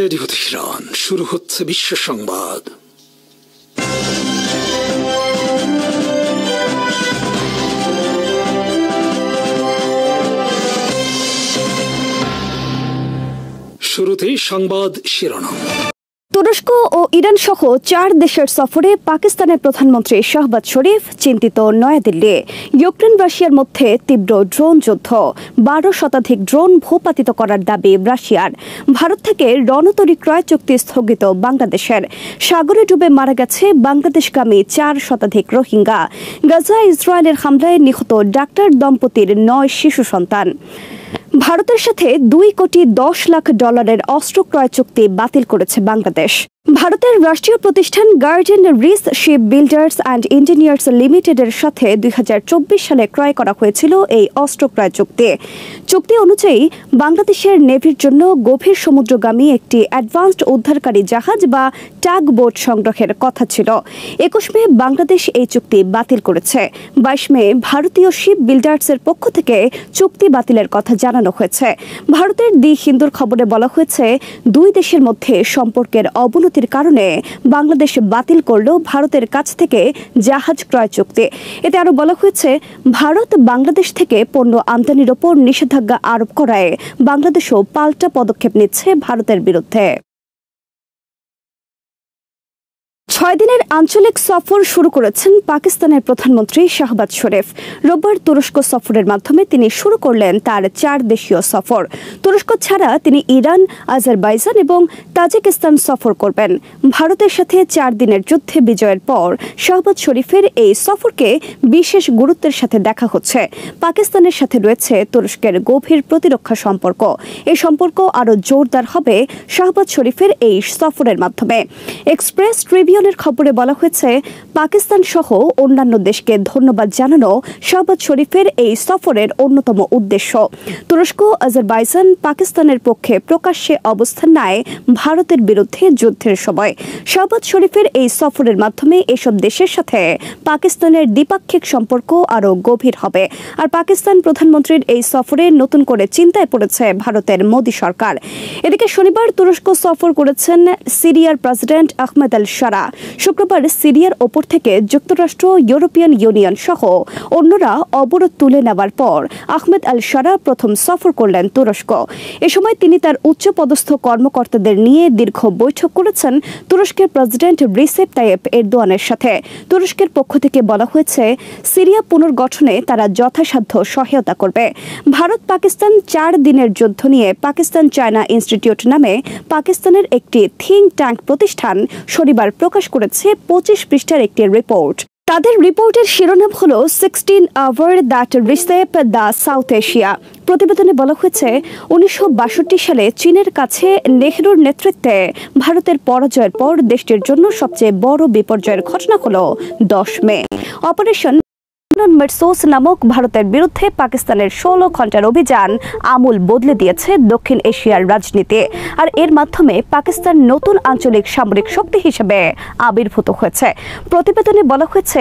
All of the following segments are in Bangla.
রেডিও তেহরান, শুরু হচ্ছে বিশ্ব সংবাদ। শুরুতেই সংবাদ শিরোনাম। তুরস্ক ও ইরান সহ 4 দেশের সফরে পাকিস্তানের প্রধানমন্ত্রী শাহবাজ শরীফ চিন্তিত নয়াদিল্লি। ইউক্রেন রাশিয়ার মধ্যে তীব্র ড্রোন যুদ্ধ, 12 শতাধিক ড্রোন ভূপাতিত করার দাবি রাশিয়ার। ভারত থেকে রণতরী ক্রয় চুক্তি স্থগিত বাংলাদেশের। সাগরে ডুবে মারা গেছে বাংলাদেশগামী 4 শতাধিক রোহিঙ্গা। গাজা ইসরায়েলের হামলায় নিহত ডাক্তার দম্পতির 9 শিশু সন্তান। ভারতের সাথে $2.10 কোটি অস্ত্র ক্রয় চুক্তি বাতিল করেছে বাংলাদেশ। ভারতের রাষ্ট্রীয় প্রতিষ্ঠান Garden Reach Shipbuilders and Engineers লিমিটেডের সাথে 2024 সালে ক্রয় করা হয়েছিল এই অস্ত্র ক্রয় চুক্তি অনুযায়ী বাংলাদেশের নেভির জন্য গভীর সমুদ্রগামী একটি অ্যাডভান্সড উদ্ধারকারী জাহাজ বা টাগ বোট সংগ্রহের কথা ছিল। 21 মে বাংলাদেশ এই চুক্তি বাতিল করেছে। 22 মে ভারতীয় শিপ বিল্ডার্সের পক্ষ থেকে চুক্তি বাতিলের কথা জানানো হয়েছে। ভারতের দি হিন্দুর খবরে বলা হয়েছে, দুই দেশের মধ্যে সম্পর্কের অবনতির কারণে বাংলাদেশ বাতিল করল ভারতের কাছ থেকে জাহাজ ক্রয় চুক্তি। এতে আরো বলা হয়েছে, ভারত বাংলাদেশ থেকে পণ্য আমদানির ওপর নিষেধাজ্ঞা আরোপ করায় বাংলাদেশও পাল্টা পদক্ষেপ নিচ্ছে ভারতের বিরুদ্ধে। 6 দিনের আঞ্চলিক সফর শুরু করেছেন পাকিস্তানের প্রধানমন্ত্রী শাহবাজ শরীফ। রোববার তুরস্ক সফরের মাধ্যমে তিনি শুরু করলেন তার 4 দেশীয় সফর। তুরস্ক ছাড়া তিনি ইরান, আজারবাইজান এবং তাজিকিস্তান সফর করবেন। ভারতের সাথে 4 দিনের যুদ্ধে বিজয়ের পর শাহবাজ শরীফের এই সফরকে বিশেষ গুরুত্বের সাথে দেখা হচ্ছে। পাকিস্তানের সাথে রয়েছে তুরস্কের গভীর প্রতিরক্ষা সম্পর্ক। এই সম্পর্ক আরও জোরদার হবে শাহবাজ শরীফের এই সফরের মাধ্যমে। এক্সপ্রেস ট্রিবিউনের খবরে বলা হয়েছে, পাকিস্তান সহ অন্যান্য দেশকে ধন্যবাদ জানানো শাহবাজ শরীফের এই সফরের অন্যতম উদ্দেশ্য। তুরস্ক, আজারবাইজান পাকিস্তানের পক্ষে প্রকাশ্যে অবস্থান নেয় ভারতের বিরুদ্ধে যুদ্ধের সময়। শাহবাজ শরীফের এই সফরের মাধ্যমে এসব দেশের সাথে পাকিস্তানের দ্বিপাক্ষিক সম্পর্ক আরও গভীর হবে। আর পাকিস্তান প্রধানমন্ত্রীর এই সফরে নতুন করে চিন্তায় পড়েছে ভারতের মোদী সরকার। এদিকে শনিবার তুরস্ক সফর করেছেন সিরিয়ার প্রেসিডেন্ট আহমেদ আল শারা। শুক্রবার সিরিয়ার ওপর থেকে যুক্তরাষ্ট্র, ইউরোপিয়ান ইউনিয়ন সহ অন্যরা অবরোধ তুলে নেওয়ার পর আহমেদ আল শারা প্রথম সফর করলেন তুরস্ক। এ সময় তিনি তার উচ্চপদস্থ কর্মকর্তাদের নিয়ে দীর্ঘ বৈঠক করেছেন তুরস্কের প্রেসিডেন্ট রিসেপ তাইয়েপ এরদোয়ানের সাথে। তুরস্কের পক্ষ থেকে বলা হয়েছে, সিরিয়া পুনর্গঠনে তারা যথাসাধ্য সহায়তা করবে। ভারত পাকিস্তান 4 দিনের যুদ্ধ নিয়ে পাকিস্তান চায়না ইনস্টিটিউট নামে পাকিস্তানের একটি থিঙ্ক ট্যাঙ্ক প্রতিষ্ঠান শনিবার প্রকাশ করেছে 25 পৃষ্ঠার একটি রিপোর্ট। তাদের রিপোর্টের শিরোনাম হলো 16 hour that reshape the South Asia. প্রতিবেদনে বলা হয়েছে, 1962 সালে চীনের কাছে নেহরুর নেতৃত্বে ভারতের পরাজয়ের পর দেশটির জন্য সবচেয়ে বড় বিপর্যয়ের ঘটনা হলো 10 মে। অপারেশন মেরসোস নামক ভারতের বিরুদ্ধে পাকিস্তানের 16 ঘন্টার অভিযান আমূল বদলে দিয়েছে দক্ষিণ এশিয়ার রাজনীতি। আর এর মাধ্যমে পাকিস্তান নতুন আঞ্চলিক সামরিক শক্তি হিসেবে আবির্ভূত হয়েছে। প্রতিবেদনে বলা হয়েছে,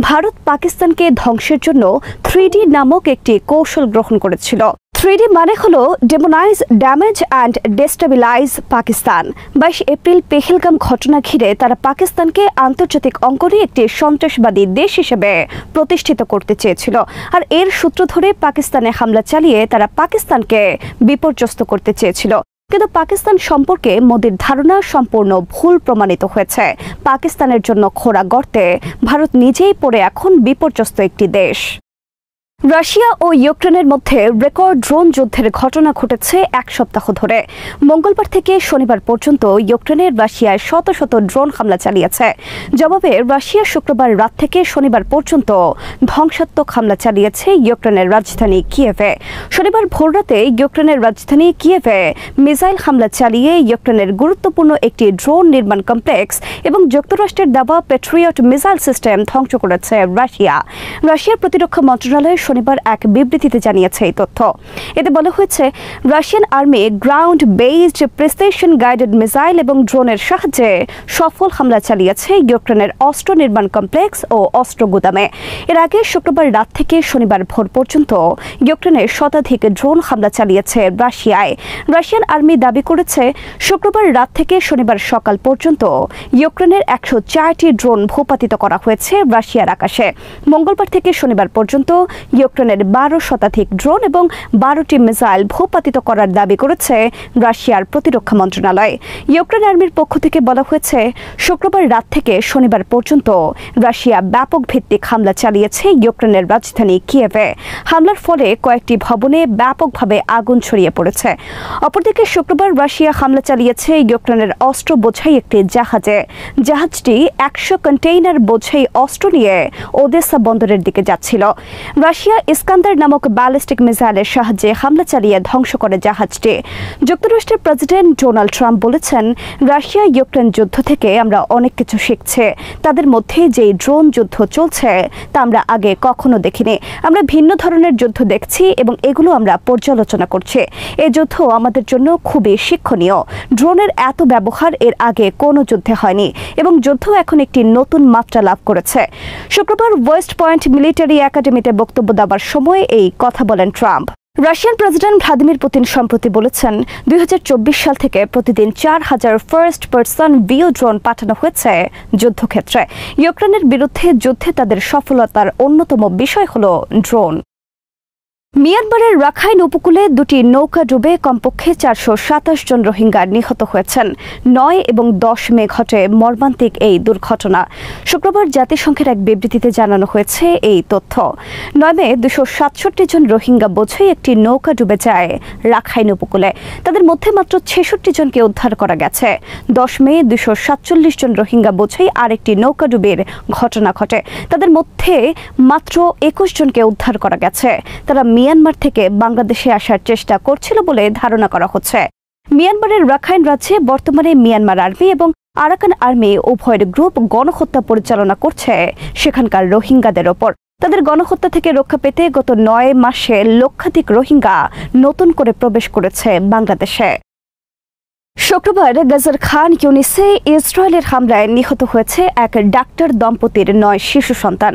ভারত পাকিস্তানকে ধ্বংসের জন্য 3D নামক একটি কৌশল গ্রহণ করেছিল। 3D মানে হলো demonise, damage and destabilise Pakistan. 22 April Pahalgam ঘটনা ঘিরে তারা পাকিস্তানকে আন্তর্জাতিক অঙ্গনে একটি সন্ত্রাসবাদী দেশ হিসেবে প্রতিষ্ঠিত করতে চেয়েছিল। আর এর সূত্র ধরে পাকিস্তানে হামলা চালিয়ে তারা পাকিস্তানকে বিপর্যস্ত করতে চেয়েছিল। কিন্তু পাকিস্তান সম্পর্কে মোদির ধারণা সম্পূর্ণ ভুল প্রমাণিত হয়েছে। পাকিস্তানের জন্য খোঁড়া গর্তে ভারত নিজেই পড়ে এখন বিপর্যস্ত একটি দেশ। রাশিয়া ও ইউক্রেনের মধ্যে রেকর্ড ড্রোন যুদ্ধের ঘটনা ঘটেছে 1 সপ্তাহ ধরে। মঙ্গলবার থেকে শনিবার পর্যন্ত ইউক্রেনের রাশিয়ায় শত শত ড্রোন হামলা চালিয়েছে। জবাবে রাশিয়া শুক্রবার রাত থেকে শনিবার পর্যন্ত ধ্বংসাত্মক হামলা চালিয়েছে ইউক্রেনের রাজধানী কিয়েভে। শনিবার ভোররাতে ইউক্রেনের রাজধানী কিয়েভে মিসাইল হামলা চালিয়ে ইউক্রেনের গুরুত্বপূর্ণ একটি ড্রোন নির্মাণ কমপ্লেক্স এবং যুক্তরাষ্ট্রের দেওয়া প্যাট্রিয়ট মিসাইল সিস্টেম ধ্বংস করেছে রাশিয়া। রাশিয়ার প্রতিরক্ষা মন্ত্রণালয় শনিবার এক বিবৃতিতে জানিয়েছে এই তথ্য। এতে বলা হয়েছে, Russian army ground based precision guided missile এবং ড্রোনের সাহায্যে সফল হামলা চালিয়েছে ইউক্রেনের অস্ত্র নির্মাণ কমপ্লেক্স ও অস্ত্র গুদামে। এর আগে শুক্রবার রাত থেকে শনিবার ভোর পর্যন্ত ইউক্রেনের শতাধিক ড্রোন হামলা চালিয়েছে রাশিয়ায়। রাশিয়ান আর্মি দাবি করেছে, শুক্রবার রাত থেকে শনিবার সকাল পর্যন্ত ইউক্রেনের 104টি ড্রোন ভূপাতিত করা হয়েছে রাশিয়ার আকাশে। মঙ্গলবার থেকে শনিবার পর্যন্ত ইউক্রেনের 12 শতাধিক ড্রোন এবং 12টি মিসাইল ভূপাতিত করার দাবি করেছে রাশিয়ার প্রতিরক্ষা মন্ত্রণালয়। ইউক্রেন আর্মির পক্ষ থেকে বলা হয়েছে, শুক্রবার রাত থেকে শনিবার পর্যন্ত রাশিয়া ব্যাপক ভিত্তিক হামলা চালিয়েছে ইউক্রেনের রাজধানী কিয়েভে। হামলার ফলে কয়েকটি ভবনে ব্যাপকভাবে আগুন ছড়িয়ে পড়েছে। অপরদিকে শুক্রবার রাশিয়া হামলা চালিয়েছে ইউক্রেনের অস্ত্র বোঝাই একটি জাহাজে। জাহাজটি 100 কন্টেইনার বোঝাই অস্ত্র নিয়ে ওদেসা বন্দরের দিকে যাচ্ছিল। রাশিয়া ইস্কান্দার নামক ব্যালিস্টিক মিসাইলের সাহায্যে হামলা চালিয়ে ধ্বংস করে জাহাজটি। যুক্তরাষ্ট্রের প্রেসিডেন্ট ডোনাল্ড ট্রাম্প বলেছেন, রাশিয়া ইউক্রেন যুদ্ধ থেকে আমরা অনেক কিছু শিখছে। তাদের মধ্যে যে ড্রোন যুদ্ধ চলছে তা আমরা আগে কখনো দেখিনি। আমরা ভিন্ন ধরনের যুদ্ধ দেখছি এবং এগুলো আমরা পর্যালোচনা করছি। এই যুদ্ধ আমাদের জন্য খুবই শিক্ষণীয়। ড্রোনের এত ব্যবহার এর আগে কোনো যুদ্ধে হয়নি এবং যুদ্ধ এখন একটি নতুন মাত্রা লাভ করেছে। শুক্রবার ওয়েস্ট পয়েন্ট মিলিটারি একাডেমিতে বক্তব্য দেওয়ার সময় এই কথা বলেন Trump. Russian president Vladimir Putin সম্প্রতি বলেছেন, 2024 সাল থেকে প্রতিদিন 4000 ফার্স্ট পারসন ভিউ ড্রোন পাঠানো হয়েছে যুদ্ধক্ষেত্রে। ইউক্রেনের বিরুদ্ধে যুদ্ধে তাদের সফলতার অন্যতম বিষয় হল ড্রোন। মিয়ানমারের রাখাইন উপকূলে দুটি নৌকা ডুবে কমপক্ষে 427 জন রোহিঙ্গা নিহত হয়েছেন। 9 এবং 10 মে ঘটে মর্মান্তিক এই দুর্ঘটনা। শুক্রবার জাতিসংঘের এক বিবৃতিতে জানানো হয়েছে এই তথ্য। 9 মে 267 জন রোহিঙ্গা বোঝাই একটি নৌকা ডুবে যায় রাখাইন উপকূলে। তাদের মধ্যে মাত্র 66 জনকে উদ্ধার করা গেছে। 10 মে 247 জন রোহিঙ্গা বোঝাই আরেকটি নৌকা ডুবির ঘটনা ঘটে। তাদের মধ্যে মাত্র 21 জনকে উদ্ধার করা গেছে। তারা মিয়ানমার থেকে বাংলাদেশে আসার চেষ্টা করছিল বলে ধারণা করা হচ্ছে। মিয়ানমারের রাখাইন রাজ্যে বর্তমানে মিয়ানমার আর্মি এবং আরাকান আর্মি উভয়ের গ্রুপ গণহত্যা পরিচালনা করছে সেখানকার রোহিঙ্গাদের ওপর। তাদের গণহত্যা থেকে রক্ষা পেতে গত 9 মাসে লক্ষাধিক রোহিঙ্গা নতুন করে প্রবেশ করেছে বাংলাদেশে। শুক্রবার গাজার খান ইউনিসে ইসরায়েলের হামলায় নিহত হয়েছে এক ডাক্তার দম্পতির 9 শিশু সন্তান।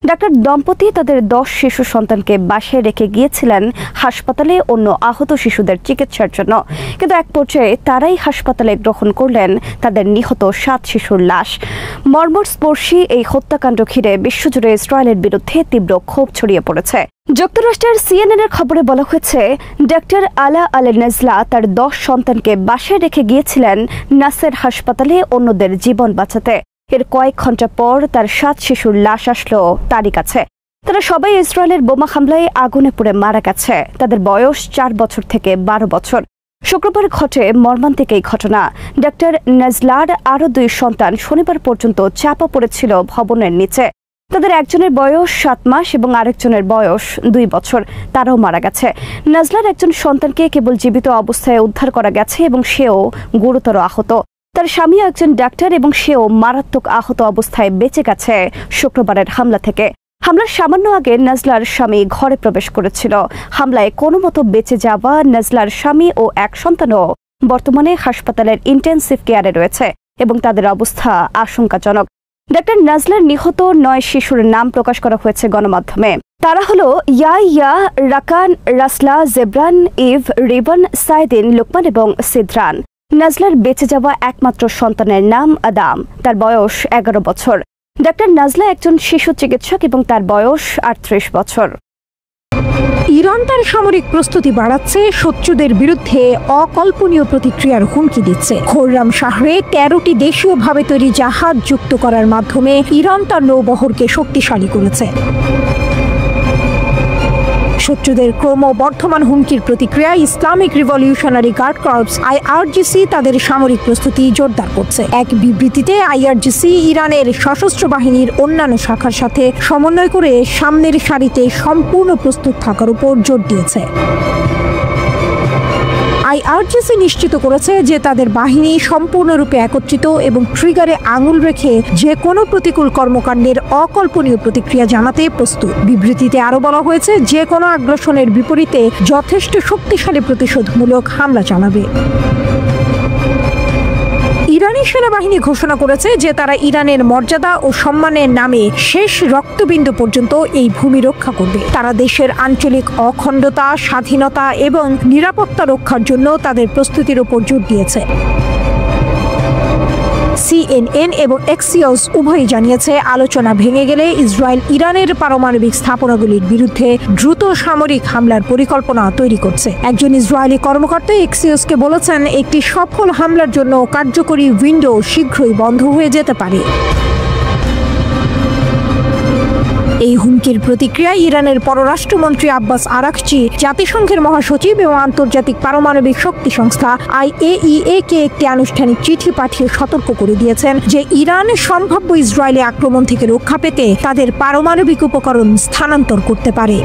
ডাক্তার দম্পতি তাদের 10 শিশু সন্তানকে বাসায় রেখে গিয়েছিলেন হাসপাতালে অন্য আহত শিশুদের চিকিৎসার জন্য, কিন্তু এক পর্যায়ে তারাই হাসপাতালে গ্রহণ করলেন তাদের নিহত 7 শিশুর লাশ। মর্মস্পর্শী এই হত্যাকাণ্ড ঘিরে বিশ্বজুড়ে ইসরায়েলের বিরুদ্ধে তীব্র ক্ষোভ ছড়িয়ে পড়েছে। যুক্তরাষ্ট্রের CNN-এর খবরে বলা হয়েছে, ডাক্তার আলা আল নাজলা তার 10 সন্তানকে বাসায় রেখে গিয়েছিলেন নাসের হাসপাতালে অন্যদের জীবন বাঁচাতে। এর কয়েক ঘন্টা পর তার 7 শিশুর লাশ আসলো তারই কাছে। তারা সবাই ইসরায়েলের বোমা হামলায় আগুনে পুড়ে মারা গেছে। তাদের বয়স 4 বছর থেকে 12 বছর। শুক্রবার ঘটে মর্মান্তিক এই ঘটনা। ডাক্তার নাজলার আরও 2 সন্তান শনিবার পর্যন্ত চাপা পড়েছিল ভবনের নিচে। তাদের একজনের বয়স 7 মাস এবং আরেকজনের বয়স 2 বছর। তারাও মারা গেছে। নাজলার একজন সন্তানকে কেবল জীবিত অবস্থায় উদ্ধার করা গেছে এবং সেও গুরুতর আহত। তার স্বামীও একজন ডাক্তার এবং সেও মারাত্মক আহত অবস্থায় বেঁচে গেছে শুক্রবারের হামলা থেকে। হামলার সামান্য আগে নাজলার স্বামী ঘরে প্রবেশ করেছিল। হামলায় কোনো মতো বেঁচে যাওয়া নাজলার স্বামী ও এক সন্তানও বর্তমানে হাসপাতালের ইন্টেন্সিভ কেয়ারে রয়েছে এবং তাদের অবস্থা আশঙ্কাজনক। ডাক্তার নাজলার নিহত 9 শিশুর নাম প্রকাশ করা হয়েছে গণমাধ্যমে। তারা হলো ইয়া, রাকান, রাসলা, জেব্রান, ইভ, রিবন, সাইদিন, লুকমান এবং সিদ্রান। নাজলার বেঁচে যাওয়া একমাত্র সন্তানের নাম আদাম। তার বয়স 11 বছর। ডাক্তার নাজলা একজন শিশু চিকিৎসক এবং তার বয়স 38 বছর। ইরান তার সামরিক প্রস্তুতি বাড়াচ্ছে, শত্রুদের বিরুদ্ধে অকল্পনীয় প্রতিক্রিয়ার হুমকি দিচ্ছে। খোররাম শাহরে 13টি দেশীয়ভাবে তৈরি জাহাজ যুক্ত করার মাধ্যমে ইরান তার নৌবহরকে শক্তিশালী করেছে। শত্রুদের ক্রমবর্ধমান হুমকির প্রতিক্রিয়ায় Islamic Revolutionary Guard Corps IRGC তাদের সামরিক প্রস্তুতি জোরদার করছে। এক বিবৃতিতে IRGC ইরানের সশস্ত্র বাহিনীর অন্যান্য শাখার সাথে সমন্বয় করে সামনের সারিতে সম্পূর্ণ প্রস্তুত থাকার উপর জোর দিয়েছে। IRGC নিশ্চিত করেছে যে তাদের বাহিনী সম্পূর্ণরূপে একত্রিত এবং ট্রিগারে আঙুল রেখে যে কোনো প্রতিকূল কর্মকাণ্ডের অকল্পনীয় প্রতিক্রিয়া জানাতে প্রস্তুত। বিবৃতিতে আরও বলা হয়েছে যে কোনো আগ্রাসনের বিপরীতে যথেষ্ট শক্তিশালী প্রতিশোধমূলক হামলা চালাবে। ইরানি সেনাবাহিনী ঘোষণা করেছে যে তারা ইরানের মর্যাদা ও সম্মানের নামে শেষ রক্তবিন্দু পর্যন্ত এই ভূমি রক্ষা করবে। তারা দেশের আঞ্চলিক অখণ্ডতা, স্বাধীনতা এবং নিরাপত্তা রক্ষার জন্য তাদের প্রস্তুতির উপর জোর দিয়েছে। CNN এবং এক্সিওস উভয়ই জানিয়েছে আলোচনা ভেঙে গেলে ইসরায়েল ইরানের পারমাণবিক স্থাপনাগুলির বিরুদ্ধে দ্রুত সামরিক হামলার পরিকল্পনা তৈরি করছে। একজন ইসরায়েলি কর্মকর্তা এক্সিওসকে বলেছেন, একটি সফল হামলার জন্য কার্যকরী উইন্ডো শীঘ্রই বন্ধ হয়ে যেতে পারে। এই হুমকির প্রতিক্রিয়ায় ইরানের পররাষ্ট্রমন্ত্রী আব্বাস আরাকচি জাতিসংঘের মহাসচিব এবং আন্তর্জাতিক পারমাণবিক শক্তি সংস্থা IAEA কে একটি আনুষ্ঠানিক চিঠি পাঠিয়ে সতর্ক করে দিয়েছেন যে ইরান সম্ভাব্য ইসরায়েলি আক্রমণ থেকে রক্ষা পেতে তাদের পারমাণবিক উপকরণ স্থানান্তর করতে পারে।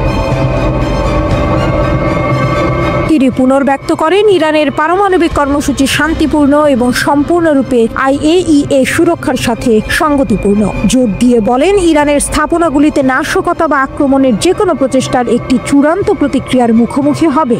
তিনি পুনর্ব্যক্ত করেন, ইরানের পারমাণবিক কর্মসূচি শান্তিপূর্ণ এবং সম্পূর্ণরূপে IAEA সুরক্ষার সাথে সঙ্গতিপূর্ণ। জোর দিয়ে বলেন, ইরানের স্থাপনাগুলিতে নাশকতা বা আক্রমণের যে কোনো প্রচেষ্টার একটি চূড়ান্ত প্রতিক্রিয়ার মুখোমুখি হবে।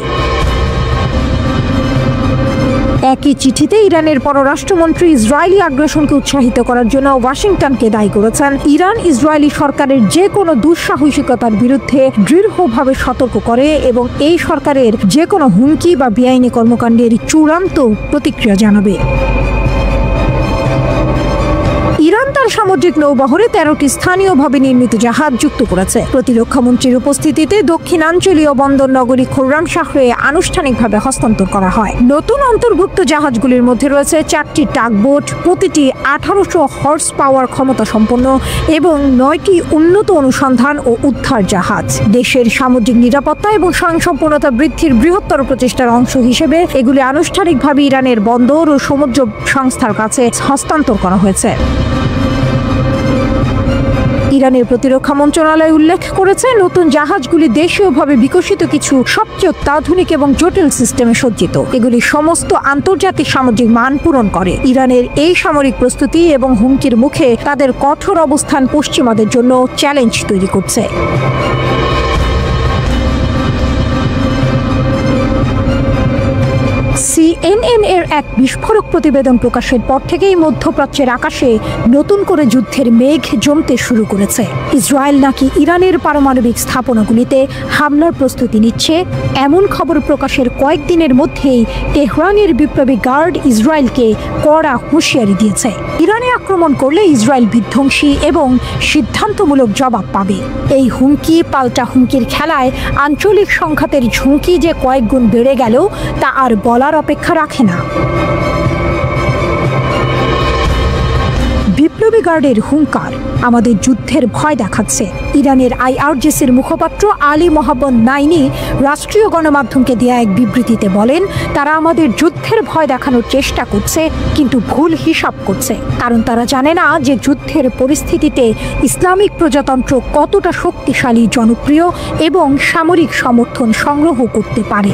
একই চিঠিতে ইরানের পররাষ্ট্রমন্ত্রী ইসরায়েলি আগ্রাসনকে উৎসাহিত করার জন্য ওয়াশিংটনকে দায়ী করেছেন। ইরান ইসরায়েলি সরকারের যে কোনো দুঃসাহসিকতার বিরুদ্ধে দৃঢ়ভাবে সতর্ক করে এবং এই সরকারের যে কোনো হুমকি বা বেআইনি কর্মকাণ্ডের চূড়ান্ত প্রতিক্রিয়া জানাবে। ইরান তার সামুদ্রিক নৌবহরে 13টি স্থানীয়ভাবে নির্মিত জাহাজ যুক্ত করেছে। প্রতিরক্ষামন্ত্রীর উপস্থিতিতে দক্ষিণাঞ্চলীয় বন্দর নগরী খুররামশাহরে আনুষ্ঠানিকভাবে হস্তান্তর করা হয়। নতুন অন্তর্ভুক্ত জাহাজগুলির মধ্যে রয়েছে 4টি টাগবোট, প্রতিটি 1800 হর্স পাওয়ার ক্ষমতা সম্পন্ন এবং 9টি উন্নত অনুসন্ধান ও উদ্ধার জাহাজ। দেশের সামুদ্রিক নিরাপত্তা এবং স্বয়ংসম্পূর্ণতা বৃদ্ধির বৃহত্তর প্রচেষ্টার অংশ হিসেবে এগুলি আনুষ্ঠানিকভাবে ইরানের বন্দর ও সমুদ্র সংস্থার কাছে হস্তান্তর করা হয়েছে। ইরানের প্রতিরক্ষা মন্ত্রণালয় উল্লেখ করেছে, নতুন জাহাজগুলি দেশীয়ভাবে বিকশিত কিছু সবচেয়ে অত্যাধুনিক এবং জটিল সিস্টেমে সজ্জিত। এগুলি সমস্ত আন্তর্জাতিক সামুদ্রিক মান পূরণ করে। ইরানের এই সামরিক প্রস্তুতি এবং হুমকির মুখে তাদের কঠোর অবস্থান পশ্চিমাদের জন্য চ্যালেঞ্জ তৈরি করছে। CNN এর এক বিস্ফোরক প্রতিবেদন প্রকাশের পর থেকেই মধ্যপ্রাচ্যের আকাশে নতুন করে যুদ্ধের মেঘ জমতে শুরু করেছে। ইসরায়েল নাকি ইরানের পারমাণবিক স্থাপনাগুলিতে হামলার প্রস্তুতি নিচ্ছে, এমন খবর প্রকাশের কয়েকদিনের মধ্যেই তেহরানের বিপ্লবী গার্ড ইসরায়েলকে কড়া হুঁশিয়ারি দিয়েছে। ইরানে আক্রমণ করলে ইসরায়েল বিধ্বংসী এবং সিদ্ধান্তমূলক জবাব পাবে। এই হুমকি পাল্টা হুমকির খেলায় আঞ্চলিক সংঘাতের ঝুঁকি যে কয়েক গুণ বেড়ে গেল তা আর বলার অপেক্ষা রাখে না। বিপ্লবী গার্ডের হুঙ্কার আমাদের যুদ্ধের ভয় দেখাচ্ছে। ইরানের IRGCর মুখপাত্র আলী মোহাম্মদ নাইনি রাষ্ট্রীয় গণমাধ্যমকে দেয়া এক বিবৃতিতে বলেন, তারা আমাদের যুদ্ধের ভয় দেখানোর চেষ্টা করছে, কিন্তু ভুল হিসাব করছে। কারণ তারা জানে না যে যুদ্ধের পরিস্থিতিতে ইসলামিক প্রজাতন্ত্র কতটা শক্তিশালী, জনপ্রিয় এবং সামরিক সমর্থন সংগ্রহ করতে পারে।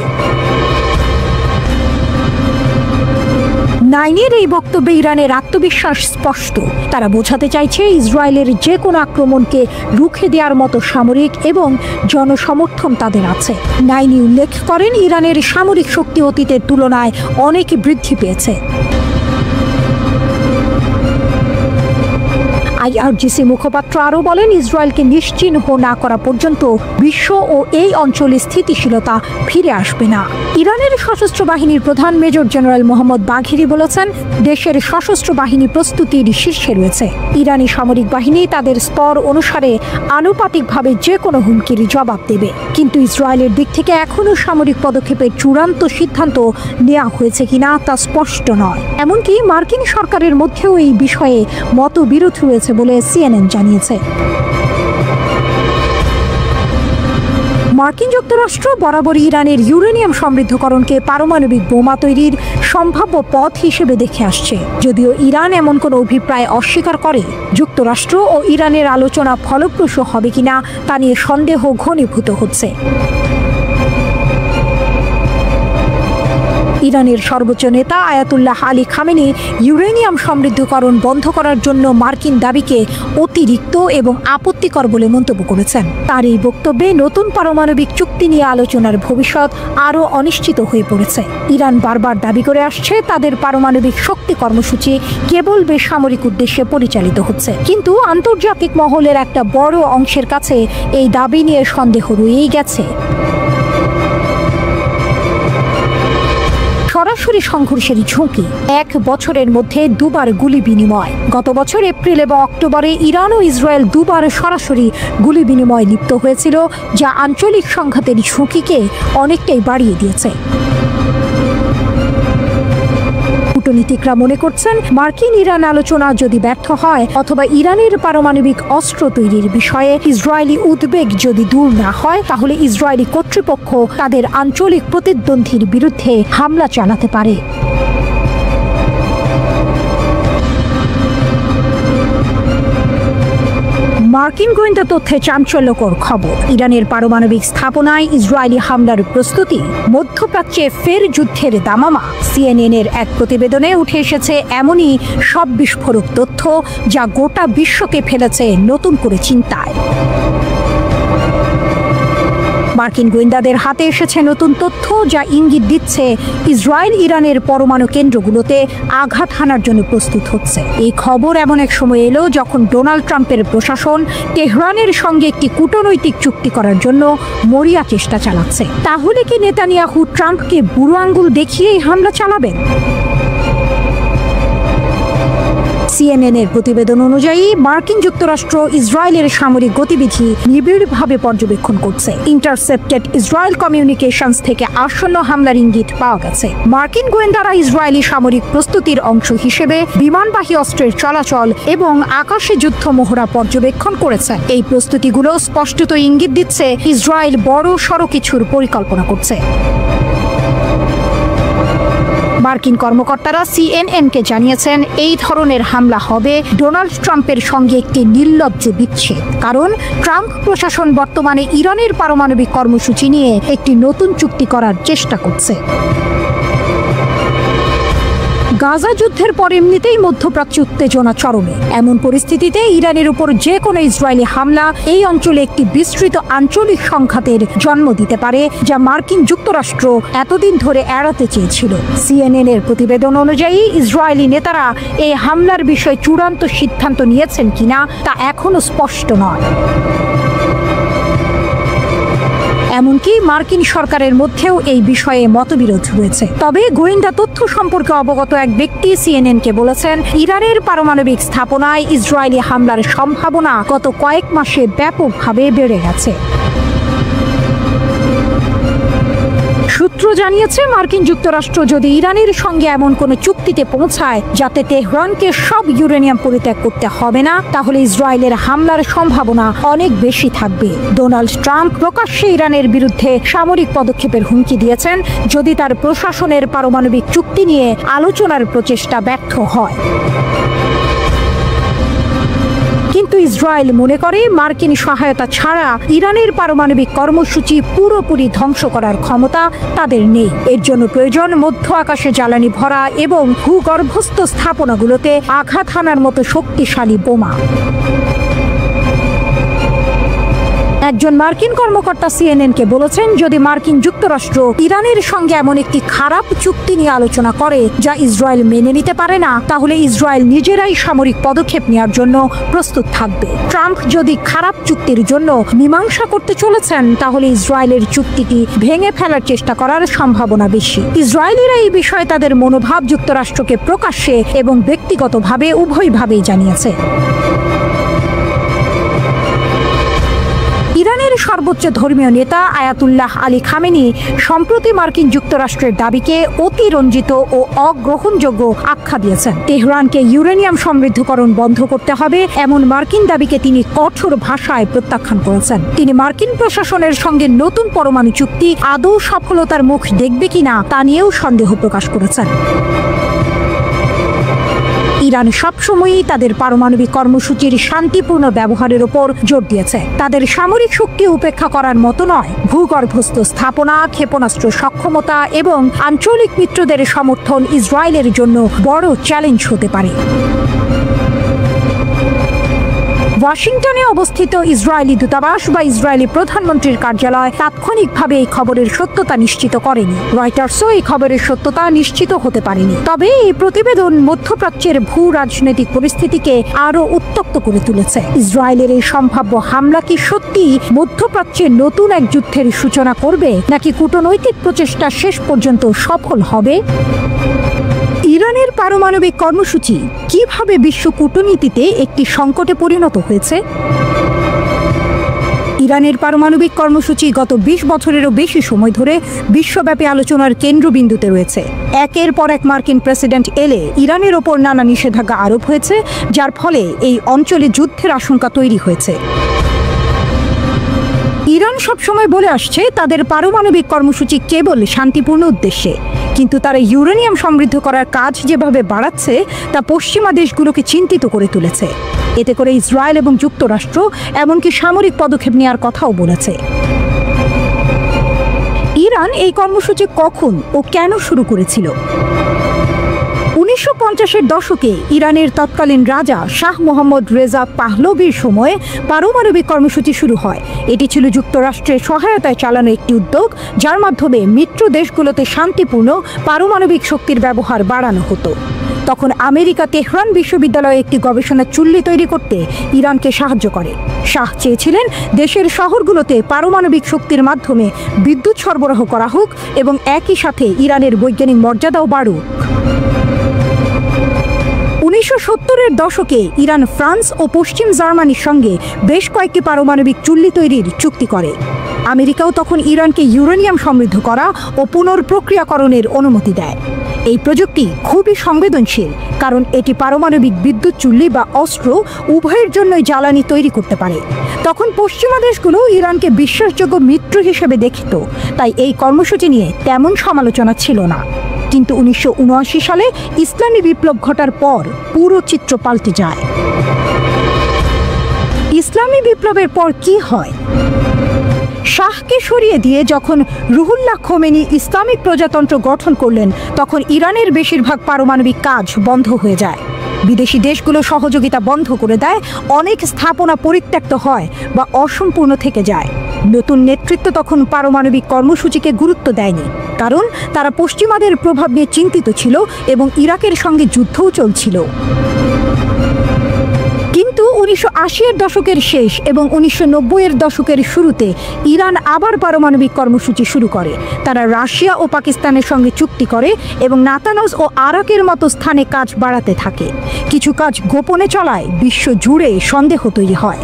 নাইনের এই বক্তব্যে ইরানের আত্মবিশ্বাস স্পষ্ট। তারা বোঝাতে চাইছে ইসরায়েলের যে কোনো আক্রমণকে রুখে দেওয়ার মতো সামরিক এবং জনসমর্থন তাদের আছে। নাইনি উল্লেখ করেন, ইরানের সামরিক শক্তি অতীতের তুলনায় অনেক বৃদ্ধি পেয়েছে। IRGC মুখপাত্র আরও বলেন, ইসরায়েলকে নিশ্চিহ্ন না করা পর্যন্ত বিশ্ব ও এই অঞ্চলে স্থিতিশীলতা ফিরে আসবে না। ইরানের সশস্ত্র বাহিনীর প্রধান মেজর জেনারেল মোহাম্মদ বাঘেরি বলেছেন, দেশের সশস্ত্র বাহিনী প্রস্তুতির শীর্ষে রয়েছে। ইরানি সামরিক বাহিনী তাদের স্তর অনুসারে আনুপাতিকভাবে যে কোনো হুমকির জবাব দেবে। কিন্তু ইসরায়েলের দিক থেকে এখনও সামরিক পদক্ষেপের চূড়ান্ত সিদ্ধান্ত নেওয়া হয়েছে কিনা তা স্পষ্ট নয়। এমনকি মার্কিন সরকারের মধ্যেও এই বিষয়ে মতবিরোধ রয়েছে বলে CNN জানিয়েছে। মার্কিন যুক্তরাষ্ট্র বরাবরই ইরানের ইউরেনিয়াম সমৃদ্ধকরণকে পারমাণবিক বোমা তৈরির সম্ভাব্য পথ হিসেবে দেখে আসছে। যদিও ইরান এমন কোনো অভিপ্রায় অস্বীকার করে, যুক্তরাষ্ট্র ও ইরানের আলোচনা ফলপ্রসূ হবে কিনা তা নিয়ে সন্দেহ ঘনীভূত হচ্ছে। ইরানের সর্বোচ্চ নেতা আয়াতুল্লাহ আলী খামেনি ইউরেনিয়াম সমৃদ্ধকরণ বন্ধ করার জন্য মার্কিন দাবিকে অতিরিক্ত এবং আপত্তিকর বলে মন্তব্য করেছেন। তার এই বক্তব্যে নতুন পারমাণবিক চুক্তি নিয়ে আলোচনার ভবিষ্যৎ আরও অনিশ্চিত হয়ে পড়েছে। ইরান বারবার দাবি করে আসছে তাদের পারমাণবিক শক্তি কর্মসূচি কেবল বেসামরিক উদ্দেশ্যে পরিচালিত হচ্ছে, কিন্তু আন্তর্জাতিক মহলের একটা বড় অংশের কাছে এই দাবি নিয়ে সন্দেহ রয়েই গেছে। সরাসরি সংঘর্ষের ঝুঁকি, 1 বছরের মধ্যে 2বার গুলি বিনিময়। গত বছর এপ্রিল এবং অক্টোবরে ইরান ও ইসরায়েল 2বার সরাসরি গুলি বিনিময় লিপ্ত হয়েছিল, যা আঞ্চলিক সংঘাতের ঝুঁকিকে অনেকটাই বাড়িয়ে দিয়েছে। কূটনীতিকরা মনে করছেন মার্কিন ইরান আলোচনা যদি ব্যর্থ হয় অথবা ইরানের পারমাণবিক অস্ত্র তৈরির বিষয়ে ইসরায়েলি উদ্বেগ যদি দূর না হয়, তাহলে ইসরায়েলি কর্তৃপক্ষ তাদের আঞ্চলিক প্রতিদ্বন্দ্বীর বিরুদ্ধে হামলা চালাতে পারে। মার্কিন গোয়েন্দা তথ্যে চাঞ্চল্যকর খবর, ইরানের পারমাণবিক স্থাপনায় ইসরায়েলি হামলার প্রস্তুতি, মধ্যপ্রাচ্যে ফের যুদ্ধের দামামা। সিএনএন-এর এক প্রতিবেদনে উঠে এসেছে এমনই সব বিস্ফোরক তথ্য যা গোটা বিশ্বকে ফেলেছে নতুন করে চিন্তায়। মার্কিন গোয়েন্দাদের হাতে এসেছে নতুন তথ্য যা ইঙ্গিত দিচ্ছে ইসরায়েল ইরানের পরমাণু কেন্দ্রগুলোতে আঘাত হানার জন্য প্রস্তুত হচ্ছে। এই খবর এমন এক সময় এলো যখন ডোনাল্ড ট্রাম্পের প্রশাসন তেহরানের সঙ্গে একটি কূটনৈতিক চুক্তি করার জন্য মরিয়া চেষ্টা চালাচ্ছে। তাহলে কি নেতানিয়াহু ট্রাম্পকে বুড়ো আঙ্গুল দেখিয়েই হামলা চালাবেন? সিএনএন-এর প্রতিবেদন অনুযায়ী মার্কিন যুক্তরাষ্ট্র ইসরায়েলের সামরিক গতিবিধি নিবিড়ভাবে পর্যবেক্ষণ করছে। ইন্টারসেপ্টেড ইসরায়েল কমিউনিকেশনস থেকে আসন্ন হামলার ইঙ্গিত পাওয়া গেছে। মার্কিন গোয়েন্দারা ইসরায়েলি সামরিক প্রস্তুতির অংশ হিসেবে বিমানবাহী অস্ত্রের চলাচল এবং আকাশে যুদ্ধ মহড়া পর্যবেক্ষণ করেছে। এই প্রস্তুতিগুলো স্পষ্টত ইঙ্গিত দিচ্ছে ইসরায়েল বড় সড় কিছুর পরিকল্পনা করছে। মার্কিন কর্মকর্তারা সিএনএন-কে জানিয়েছেন এই ধরনের হামলা হবে ডোনাল্ড ট্রাম্পের সঙ্গে একটি নির্লজ্জ বিচ্ছেদ, কারণ ট্রাম্প প্রশাসন বর্তমানে ইরানের পারমাণবিক কর্মসূচি নিয়ে একটি নতুন চুক্তি করার চেষ্টা করছে। গাজা যুদ্ধের পর এমনিতেই মধ্যপ্রাচ্যে উত্তেজনা চরমে। এমন পরিস্থিতিতে ইরানের উপর যে কোনো ইসরায়েলি হামলা এই অঞ্চলে একটি বিস্তৃত আঞ্চলিক সংঘাতের জন্ম দিতে পারে, যা মার্কিন যুক্তরাষ্ট্র এতদিন ধরে এড়াতে চেয়েছিল। সিএনএন-এর প্রতিবেদন অনুযায়ী ইসরায়েলি নেতারা এই হামলার বিষয়ে চূড়ান্ত সিদ্ধান্ত নিয়েছেন কিনা তা এখনো স্পষ্ট নয়। এমনকি মার্কিন সরকারের মধ্যেও এই বিষয়ে মতবিরোধ রয়েছে। তবে গোয়েন্দা তথ্য সম্পর্কে অবগত এক ব্যক্তি সিএনএন-কে বলেছেন ইরানের পারমাণবিক স্থাপনায় ইসরায়েলি হামলার সম্ভাবনা গত কয়েক মাসে ব্যাপকভাবে বেড়ে গেছে। সূত্র জানিয়েছে মার্কিন যুক্তরাষ্ট্র যদি ইরানের সঙ্গে এমন কোনো চুক্তিতে পৌঁছায় যাতে তেহরানকে সব ইউরেনিয়াম পরিত্যাগ করতে হবে না, তাহলে ইসরায়েলের হামলার সম্ভাবনা অনেক বেশি থাকবে। ডোনাল্ড ট্রাম্প প্রকাশ্যে ইরানের বিরুদ্ধে সামরিক পদক্ষেপের হুমকি দিয়েছেন যদি তার প্রশাসনের পারমাণবিক চুক্তি নিয়ে আলোচনার প্রচেষ্টা ব্যর্থ হয়। কিন্তু ইসরায়েল মনে করে মার্কিন সহায়তা ছাড়া ইরানের পারমাণবিক কর্মসূচি পুরোপুরি ধ্বংস করার ক্ষমতা তাদের নেই। এর জন্য প্রয়োজন মধ্য আকাশে জ্বালানি ভরা এবং ভূগর্ভস্থ স্থাপনাগুলোতে আঘাত হানার মতো শক্তিশালী বোমা। একজন মার্কিন কর্মকর্তা সিএনএন-কে বলেছেন যদি মার্কিন যুক্তরাষ্ট্র ইরানের সঙ্গে এমন একটি খারাপ চুক্তি নিয়ে আলোচনা করে যা ইসরায়েল মেনে নিতে পারে না, তাহলে ইসরায়েল নিজেরাই সামরিক পদক্ষেপ নেওয়ার জন্য প্রস্তুত থাকবে। ট্রাম্প যদি খারাপ চুক্তির জন্য মীমাংসা করতে চলেছেন, তাহলে ইসরায়েলের চুক্তিটি ভেঙে ফেলার চেষ্টা করার সম্ভাবনা বেশি। ইসরায়েলিরা এই বিষয়ে তাদের মনোভাব যুক্তরাষ্ট্রকে প্রকাশ্যে এবং ব্যক্তিগতভাবে উভয়ভাবেই জানিয়েছে। ইরানের সর্বোচ্চ ধর্মীয় নেতা আয়াতুল্লাহ আলী খামেনি সম্প্রতি মার্কিন যুক্তরাষ্ট্রের দাবিকে অতিরঞ্জিত ও অগ্রহণযোগ্য আখ্যা দিয়েছেন। তেহরানকে ইউরেনিয়াম সমৃদ্ধকরণ বন্ধ করতে হবে এমন মার্কিন দাবিকে তিনি কঠোর ভাষায় প্রত্যাখ্যান করেছেন। তিনি মার্কিন প্রশাসনের সঙ্গে নতুন পরমাণু চুক্তি আদৌ সফলতার মুখ দেখবে কিনা তা নিয়েও সন্দেহ প্রকাশ করেছেন। ইরান সবসময়ই তাদের পারমাণবিক কর্মসূচির শান্তিপূর্ণ ব্যবহারের উপর জোর দিয়েছে। তাদের সামরিক শক্তি উপেক্ষা করার মতো নয়। ভূগর্ভস্থ স্থাপনা, ক্ষেপণাস্ত্র সক্ষমতা এবং আঞ্চলিক মিত্রদের সমর্থন ইসরায়েলের জন্য বড় চ্যালেঞ্জ হতে পারে। ওয়াশিংটনে অবস্থিত ইসরায়েলি দূতাবাস বা ইসরায়েলি প্রধানমন্ত্রীর কার্যালয় তাৎক্ষণিকভাবে এই খবরের সত্যতা নিশ্চিত করেনি। রয়টার্সও এই খবরের সত্যতা নিশ্চিত হতে পারেনি। তবে এই প্রতিবেদন মধ্যপ্রাচ্যের ভূ রাজনৈতিক পরিস্থিতিকে আরও উত্তপ্ত করে তুলেছে। ইসরায়েলের এই সম্ভাব্য হামলা কি সত্যি মধ্যপ্রাচ্যে নতুন এক যুদ্ধের সূচনা করবে, নাকি কূটনৈতিক প্রচেষ্টা শেষ পর্যন্ত সফল হবে? ইরানের পারমাণবিক কর্মসূচি কিভাবে বিশ্ব কূটনীতিতে একটি সংকটে পরিণত হয়েছে? ইরানের পারমাণবিক কর্মসূচি গত 20 বছরেরও বেশি সময় ধরে বিশ্বব্যাপী আলোচনার কেন্দ্রবিন্দুতে রয়েছে। একের পর এক মার্কিন প্রেসিডেন্ট এলে ইরানের ওপর নানা নিষেধাজ্ঞা আরোপ হয়েছে, যার ফলে এই অঞ্চলে যুদ্ধের আশঙ্কা তৈরি হয়েছে। ইরান সবসময় বলে আসছে তাদের পারমাণবিক কর্মসূচি কেবল শান্তিপূর্ণ উদ্দেশ্যে, কিন্তু তারা ইউরেনিয়াম সমৃদ্ধ করার কাজ যেভাবে বাড়াচ্ছে তা পশ্চিমা দেশগুলোকে চিন্তিত করে তুলেছে। এতে করে ইসরায়েল এবং যুক্তরাষ্ট্র এমনকি সামরিক পদক্ষেপ নেওয়ার কথাও বলেছে। ইরান এই কর্মসূচি কখন ও কেন শুরু করেছিল? 1950-এর দশকে ইরানের তৎকালীন রাজা শাহ মোহাম্মদ রেজা পাহলভির সময়ে পারমাণবিক কর্মসূচি শুরু হয়। এটি ছিল যুক্তরাষ্ট্রের সহায়তায় চালানো একটি উদ্যোগ, যার মাধ্যমে মিত্র দেশগুলোতে শান্তিপূর্ণ পারমাণবিক শক্তির ব্যবহার বাড়ানো হতো। তখন আমেরিকা তেহরান বিশ্ববিদ্যালয়ে একটি গবেষণা চুল্লি তৈরি করতে ইরানকে সাহায্য করে। শাহ চেয়েছিলেন দেশের শহরগুলোতে পারমাণবিক শক্তির মাধ্যমে বিদ্যুৎ সরবরাহ করা হোক এবং একই সাথে ইরানের বৈজ্ঞানিক মর্যাদাও বাড়ুক। 1970-এর দশকে ইরান ফ্রান্স ও পশ্চিম জার্মানির সঙ্গে বেশ কয়েকটি পারমাণবিক চুল্লি তৈরির চুক্তি করে। আমেরিকাও তখন ইরানকে ইউরেনিয়াম সমৃদ্ধ করা ও পুনর্প্রক্রিয়াকরণের অনুমতি দেয়। এই প্রযুক্তি খুবই সংবেদনশীল, কারণ এটি পারমাণবিক বিদ্যুৎ চুল্লি বা অস্ত্র উভয়ের জন্যই জ্বালানি তৈরি করতে পারে। তখন পশ্চিমা দেশগুলো ইরানকে বিশ্বাসযোগ্য মিত্র হিসেবে দেখত, তাই এই কর্মসূচি নিয়ে তেমন সমালোচনা ছিল না। কিন্তু 1979 সালে ইসলামী বিপ্লব ঘটার পর পুরো চিত্র পাল্টে যায়। ইসলামী বিপ্লবের পর কি হয়? শাহকে সরিয়ে দিয়ে যখন রুহুল্লাহ খোমেনি ইসলামিক প্রজাতন্ত্র গঠন করলেন, তখন ইরানের বেশিরভাগ পারমাণবিক কাজ বন্ধ হয়ে যায়। বিদেশি দেশগুলো সহযোগিতা বন্ধ করে দেয়, অনেক স্থাপনা পরিত্যক্ত হয় বা অসম্পূর্ণ থেকে যায়। নতুন নেতৃত্ব তখন পারমাণবিক কর্মসূচিকে গুরুত্ব দেয়নি, কারণ তারা পশ্চিমাদের প্রভাব নিয়ে চিন্তিত ছিল এবং ইরাকের সঙ্গে যুদ্ধও চলছিল। কিন্তু 1980-এর দশকের শেষ এবং 1990-এর দশকের শুরুতে ইরান আবার পারমাণবিক কর্মসূচি শুরু করে। তারা রাশিয়া ও পাকিস্তানের সঙ্গে চুক্তি করে এবং নাতানজ ও আরাকের মতো স্থানে কাজ বাড়াতে থাকে। কিছু কাজ গোপনে চলায় বিশ্ব জুড়ে সন্দেহ তৈরি হয়।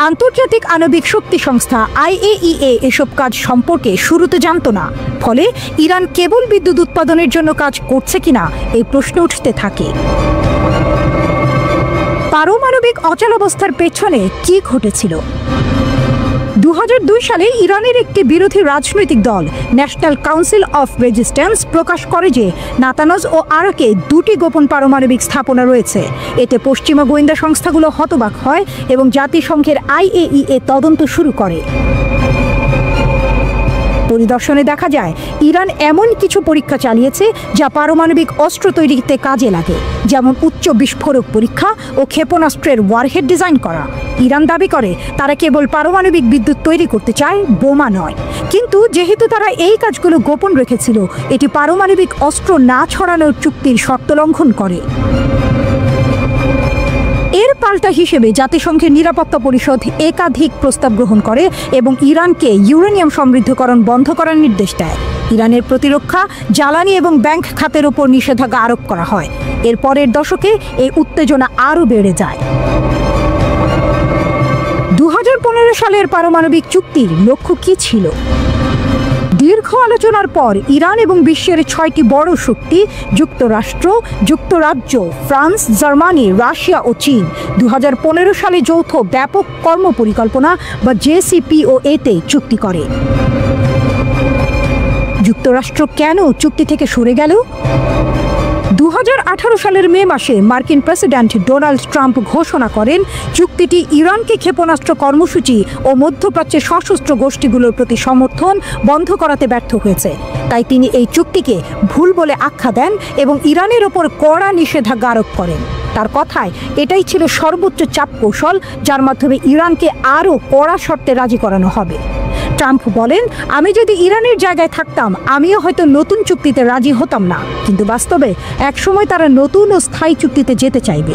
আন্তর্জাতিক আণবিক শক্তি সংস্থা IAEA এসব কাজ সম্পর্কে শুরুতে জানত না, ফলে ইরান কেবল বিদ্যুৎ উৎপাদনের জন্য কাজ করছে কিনা এই প্রশ্ন উঠতে থাকে। পারমাণবিক অচলাবস্থার পেছনে কি ঘটেছিল? 2002 সালে ইরানের একটি বিরোধী রাজনৈতিক দল ন্যাশনাল কাউন্সিল অফ রেজিস্ট্যান্স প্রকাশ করে যে নাতানজ ও আরাকে দুটি গোপন পারমাণবিক স্থাপনা রয়েছে। এতে পশ্চিমা গোয়েন্দা সংস্থাগুলো হতবাক হয় এবং জাতিসংঘের IAEA তদন্ত শুরু করে। পরিদর্শনে দেখা যায় ইরান এমন কিছু পরীক্ষা চালিয়েছে যা পারমাণবিক অস্ত্র তৈরিতে কাজে লাগে, যেমন উচ্চ বিস্ফোরক পরীক্ষা ও ক্ষেপণাস্ত্রের ওয়ারহেড ডিজাইন করা। ইরান দাবি করে তারা কেবল পারমাণবিক বিদ্যুৎ তৈরি করতে চায়, বোমা নয়। কিন্তু যেহেতু তারা এই কাজগুলো গোপন রেখেছিল, এটি পারমাণবিক অস্ত্র না ছড়ানোর চুক্তির শর্ত লঙ্ঘন করে। এর পাল্টা হিসেবে জাতিসংঘের নিরাপত্তা পরিষদ একাধিক প্রস্তাব গ্রহণ করে এবং ইরানকে ইউরেনিয়াম সমৃদ্ধকরণ বন্ধ করার নির্দেশ দেয়। ইরানের প্রতিরক্ষা, জ্বালানি এবং ব্যাংক খাতের ওপর নিষেধাজ্ঞা আরোপ করা হয়। এর পরের দশকে এই উত্তেজনা আরও বেড়ে যায়। 2015 সালের পারমাণবিক চুক্তির লক্ষ্য কি ছিল? দীর্ঘ আলোচনার পর ইরান এবং বিশ্বের 6টি বড় শক্তি যুক্তরাষ্ট্র, যুক্তরাজ্য, ফ্রান্স, জার্মানি, রাশিয়া ও চীন 2015 সালে যৌথ ব্যাপক কর্মপরিকল্পনা বা JCPOA-তে চুক্তি করে। যুক্তরাষ্ট্র কেন চুক্তি থেকে সরে গেল? 2018 সালের মে মাসে মার্কিন প্রেসিডেন্ট ডোনাল্ড ট্রাম্প ঘোষণা করেন চুক্তিটি ইরানকে ক্ষেপণাস্ত্র কর্মসূচি ও মধ্যপ্রাচ্যের সশস্ত্র গোষ্ঠীগুলোর প্রতি সমর্থন বন্ধ করাতে ব্যর্থ হয়েছে। তাই তিনি এই চুক্তিকে ভুল বলে আখ্যা দেন এবং ইরানের ওপর কড়া নিষেধাজ্ঞা আরোপ করেন। তার কথায় এটাই ছিল সর্বোচ্চ চাপ কৌশল, যার মাধ্যমে ইরানকে আরও কড়া শর্তে রাজি করানো হবে। ট্রাম্প বলেন, আমি যদি ইরানের জায়গায় থাকতাম আমিও হয়তো নতুন চুক্তিতে রাজি হতাম না, কিন্তু বাস্তবে একসময় তারা নতুন ও স্থায়ী চুক্তিতে যেতে চাইবে।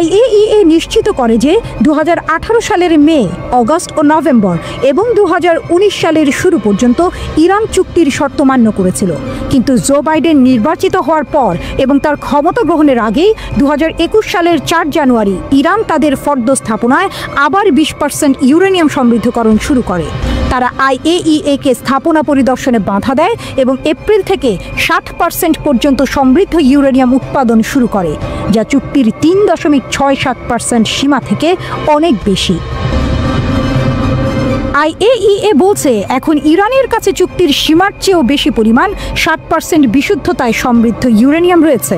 IAEA নিশ্চিত করে যে 2018 সালের মে, অগস্ট ও নভেম্বর এবং 2019 সালের শুরু পর্যন্ত ইরান চুক্তির শর্ত মান্য করেছিল, কিন্তু জো বাইডেন নির্বাচিত হওয়ার পর এবং তার ক্ষমতা গ্রহণের আগেই 2021 সালের 4 জানুয়ারি ইরান তাদের ফর্দ স্থাপনায় আবার 20% ইউরেনিয়াম সমৃদ্ধকরণ শুরু করে। তারা IAEA-কে স্থাপনা পরিদর্শনে বাধা দেয় এবং এপ্রিল থেকে 60% পর্যন্ত সমৃদ্ধ ইউরেনিয়াম উৎপাদন শুরু করে, যা চুক্তির 3.67% সীমা থেকে অনেক বেশি। IAEA বলছে এখন ইরানের কাছে চুক্তির সীমার চেয়েও বেশি পরিমাণ 60% বিশুদ্ধতায় সমৃদ্ধ ইউরেনিয়াম রয়েছে।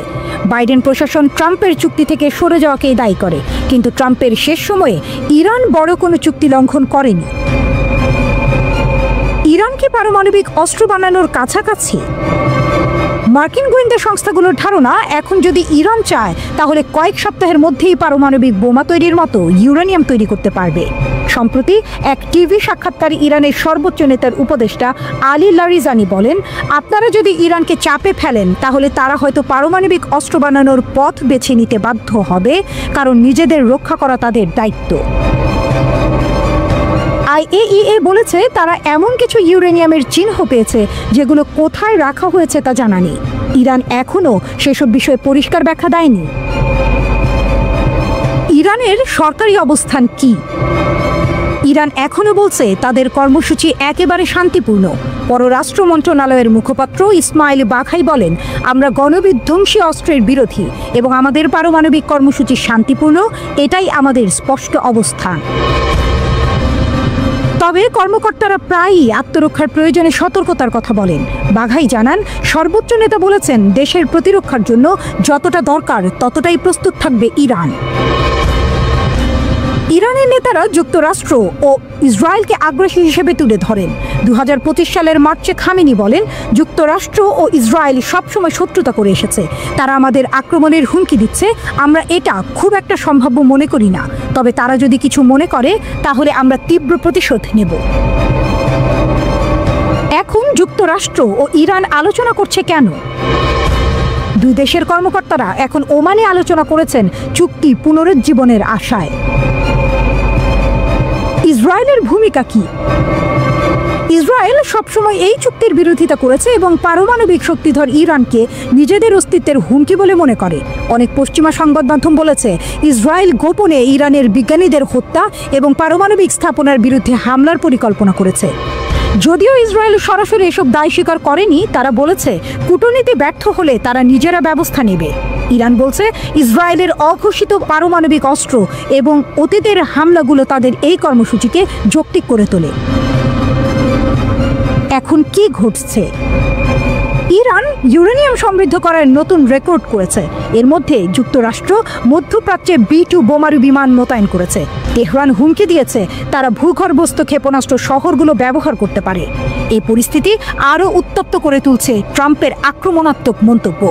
বাইডেন প্রশাসন ট্রাম্পের চুক্তি থেকে সরে যাওয়াকেই দায়ী করে, কিন্তু ট্রাম্পের শেষ সময়ে ইরান বড় কোনো চুক্তি লঙ্ঘন করেনি। ইরান কি পারমাণবিক অস্ত্র বানানোর কাছাকাছি? মার্কিন গোয়েন্দা সংস্থাগুলোর ধারণা, এখন যদি ইরান চায় তাহলে কয়েক সপ্তাহের মধ্যেই পারমাণবিক বোমা তৈরির মতো ইউরেনিয়াম তৈরি করতে পারবে। সম্প্রতি এক টিভি সাক্ষাৎকারে ইরানের সর্বোচ্চ নেতার উপদেষ্টা আলী লারিজানি বলেন, আপনারা যদি ইরানকে চাপে ফেলেন তাহলে তারা হয়তো পারমাণবিক অস্ত্র বানানোর পথ বেছে নিতে বাধ্য হবে, কারণ নিজেদের রক্ষা করা তাদের দায়িত্ব। IAEA বলেছে তারা এমন কিছু ইউরেনিয়ামের চিহ্ন পেয়েছে যেগুলো কোথায় রাখা হয়েছে তা জানা নেই। ইরান এখনও সেসব বিষয়ে পরিষ্কার ব্যাখ্যা দেয়নি। ইরানের সরকারি অবস্থান কি? ইরান এখনও বলছে তাদের কর্মসূচি একেবারে শান্তিপূর্ণ। পররাষ্ট্র মন্ত্রণালয়ের মুখপাত্র ইসমাইল বাঘাই বলেন, আমরা গণবিধ্বংসী অস্ত্রের বিরোধী এবং আমাদের পারমাণবিক কর্মসূচি শান্তিপূর্ণ, এটাই আমাদের স্পষ্ট অবস্থান। তবে কর্মকর্তারা প্রায়ই আত্মরক্ষার প্রয়োজনে সতর্কতার কথা বলেন। বাঘাই জানান, সর্বোচ্চ নেতা বলেছেন দেশের প্রতিরক্ষার জন্য যতটা দরকার ততটাই প্রস্তুত থাকবে ইরান। ইরানের নেতারা যুক্তরাষ্ট্র ও ইসরায়েলকে আগ্রাসী হিসেবে তুলে ধরেন। 2025 সালের মার্চে খামেনি বলেন, যুক্তরাষ্ট্র ও ইসরায়েল সবসময় শত্রুতা করে এসেছে, তারা আমাদের আক্রমণের হুমকি দিচ্ছে, আমরা এটা খুব একটা সম্ভাব্য মনে করি না, তবে তারা যদি কিছু মনে করে তাহলে আমরা তীব্র প্রতিশোধ নেব। এখন যুক্তরাষ্ট্র ও ইরান আলোচনা করছে কেন? দুই দেশের কর্মকর্তারা এখন ওমানে আলোচনা করেছেন চুক্তি পুনরুজ্জীবনের আশায়। ইসরায়েলের ভূমিকা কি? ইসরায়েল সবসময় এই চুক্তির বিরোধিতা করেছে এবং পারমাণবিক শক্তিধর ইরানকে নিজেদের অস্তিত্বের হুমকি বলে মনে করে। অনেক পশ্চিমা সংবাদ মাধ্যম বলেছে ইসরায়েল গোপনে ইরানের বিজ্ঞানীদের হত্যা এবং পারমাণবিক স্থাপনার বিরুদ্ধে হামলার পরিকল্পনা করেছে। যদিও ইসরায়েল সরাসরি এসব দায় স্বীকার করেনি, তারা বলেছে কূটনীতি ব্যর্থ হলে তারা নিজেরা ব্যবস্থা নেবে। ইরান বলছে ইসরায়েলের অঘোষিত পারমাণবিক অস্ত্র এবং অতীতের হামলাগুলো তাদের এই কর্মসূচিকে যৌক্তিক করে তোলে। এখন কি ঘটছে? ইরান ইউরেনিয়াম সমৃদ্ধ করার নতুন রেকর্ড করেছে। এর মধ্যে যুক্তরাষ্ট্র মধ্যপ্রাচ্যে B-2 বোমারু বিমান মোতায়েন করেছে। তেহরান হুমকি দিয়েছে তারা ভূগর্ভস্থ ক্ষেপণাস্ত্র শহরগুলো ব্যবহার করতে পারে। এই পরিস্থিতি আরও উত্তপ্ত করে তুলছে ট্রাম্পের আক্রমণাত্মক মন্তব্য।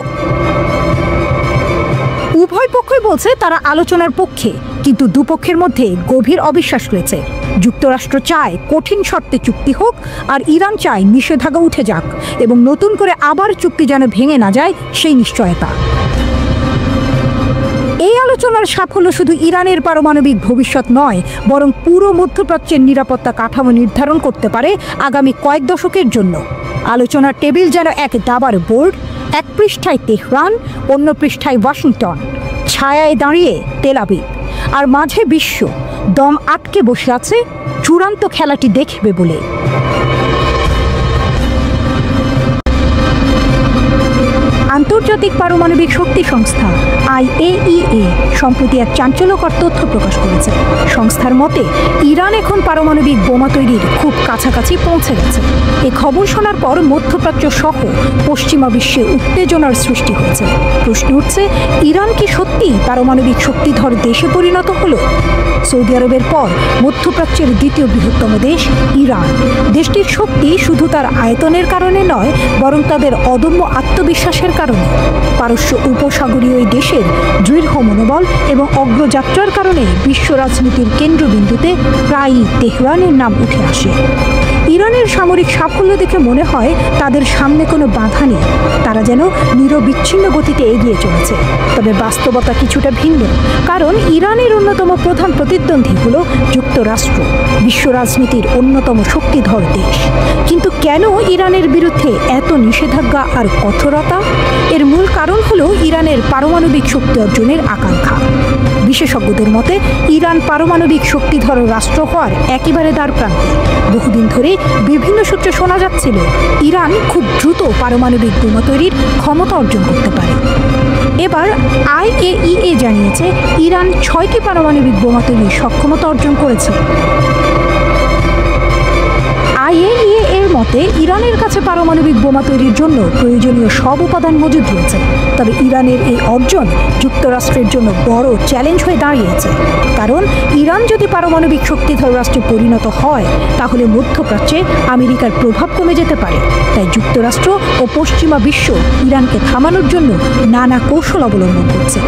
উভয় পক্ষই বলছে তারা আলোচনার পক্ষে, কিন্তু দুপক্ষের মধ্যে গভীর অবিশ্বাস রয়েছে। যুক্তরাষ্ট্র চায় কঠিন শর্তে চুক্তি হোক, আর ইরান চায় নিষেধাজ্ঞা উঠে যাক এবং নতুন করে আবার চুক্তি যেন ভেঙে না যায় সেই নিশ্চয়তা। এই আলোচনার সাফল্য শুধু ইরানের পারমাণবিক ভবিষ্যৎ নয়, বরং পুরো মধ্যপ্রাচ্যের নিরাপত্তা কাঠামো নির্ধারণ করতে পারে আগামী কয়েক দশকের জন্য। আলোচনার টেবিল যেন এক দাবার বোর্ড, এক পৃষ্ঠায় তেহরান, অন্য পৃষ্ঠায় ওয়াশিংটন, ছায়ায় দাঁড়িয়ে তেল আবিব, আর মাঝে বিশ্ব দম আটকে বসে আছে চূড়ান্ত খেলাটি দেখবে বলে। আন্তর্জাতিক পারমাণবিক শক্তি সংস্থা IAEA সম্প্রতি এক চাঞ্চল্যকর তথ্য প্রকাশ করেছে। সংস্থার মতে ইরান এখন পারমাণবিক বোমা তৈরির খুব কাছাকাছি পৌঁছে গেছে। এই খবর শোনার পর মধ্যপ্রাচ্য সহ পশ্চিমা বিশ্বে উত্তেজনার সৃষ্টি হয়েছে। প্রশ্ন উঠছে, ইরান কি সত্যি পারমাণবিক শক্তিধর দেশে পরিণত হলো? সৌদি আরবের পর মধ্যপ্রাচ্যের দ্বিতীয় বৃহত্তম দেশ ইরান। দেশটির শক্তি শুধু তার আয়তনের কারণে নয়, বরং তাদের অদম্য আত্মবিশ্বাসের কারণে। পারস্য উপসাগরীয় এই দেশের দৃঢ় মনোবল এবং অগ্রযাত্রার কারণে বিশ্ব রাজনীতির কেন্দ্রবিন্দুতে প্রায়ই তেহরানের নাম উঠে আসে। ইরানের সামরিক সাফল্য দেখে মনে হয় তাদের সামনে কোনো বাধা নেই, তারা যেন নিরবিচ্ছিন্ন গতিতে এগিয়ে চলেছে। তবে বাস্তবতা কিছুটা ভিন্ন, কারণ ইরানের অন্যতম প্রধান প্রতিদ্বন্দ্বী হল যুক্তরাষ্ট্র, বিশ্ব রাজনীতির অন্যতম শক্তিধর দেশ। কিন্তু কেন ইরানের বিরুদ্ধে এত নিষেধাজ্ঞা আর কঠোরতা? এর মূল কারণ হল ইরানের পারমাণবিক শক্তি অর্জনের আকাঙ্ক্ষা। বিশেষজ্ঞদের মতে ইরান পারমাণবিক শক্তিধর রাষ্ট্র হওয়ার একেবারে দ্বারপ্রান্তে। বহুদিন ধরে বিভিন্ন সূত্রে শোনা যাচ্ছিল ইরান খুব দ্রুত পারমাণবিক বোমা তৈরির ক্ষমতা অর্জন করতে পারে। এবার IAEA জানিয়েছে ইরান 6টি পারমাণবিক বোমা তৈরির সক্ষমতা অর্জন করেছে। IAEA এর মতে ইরানের কাছে পারমাণবিক বোমা তৈরির জন্য প্রয়োজনীয় সব উপাদান মজুদ রয়েছে। তবে ইরানের এই অর্জন যুক্তরাষ্ট্রের জন্য বড় চ্যালেঞ্জ হয়ে দাঁড়িয়েছে, কারণ ইরান যদি পারমাণবিক শক্তিধর রাষ্ট্রে পরিণত হয় তাহলে মধ্যপ্রাচ্যে আমেরিকার প্রভাব কমে যেতে পারে। তাই যুক্তরাষ্ট্র ও পশ্চিমা বিশ্ব ইরানকে থামানোর জন্য নানা কৌশল অবলম্বন করছে।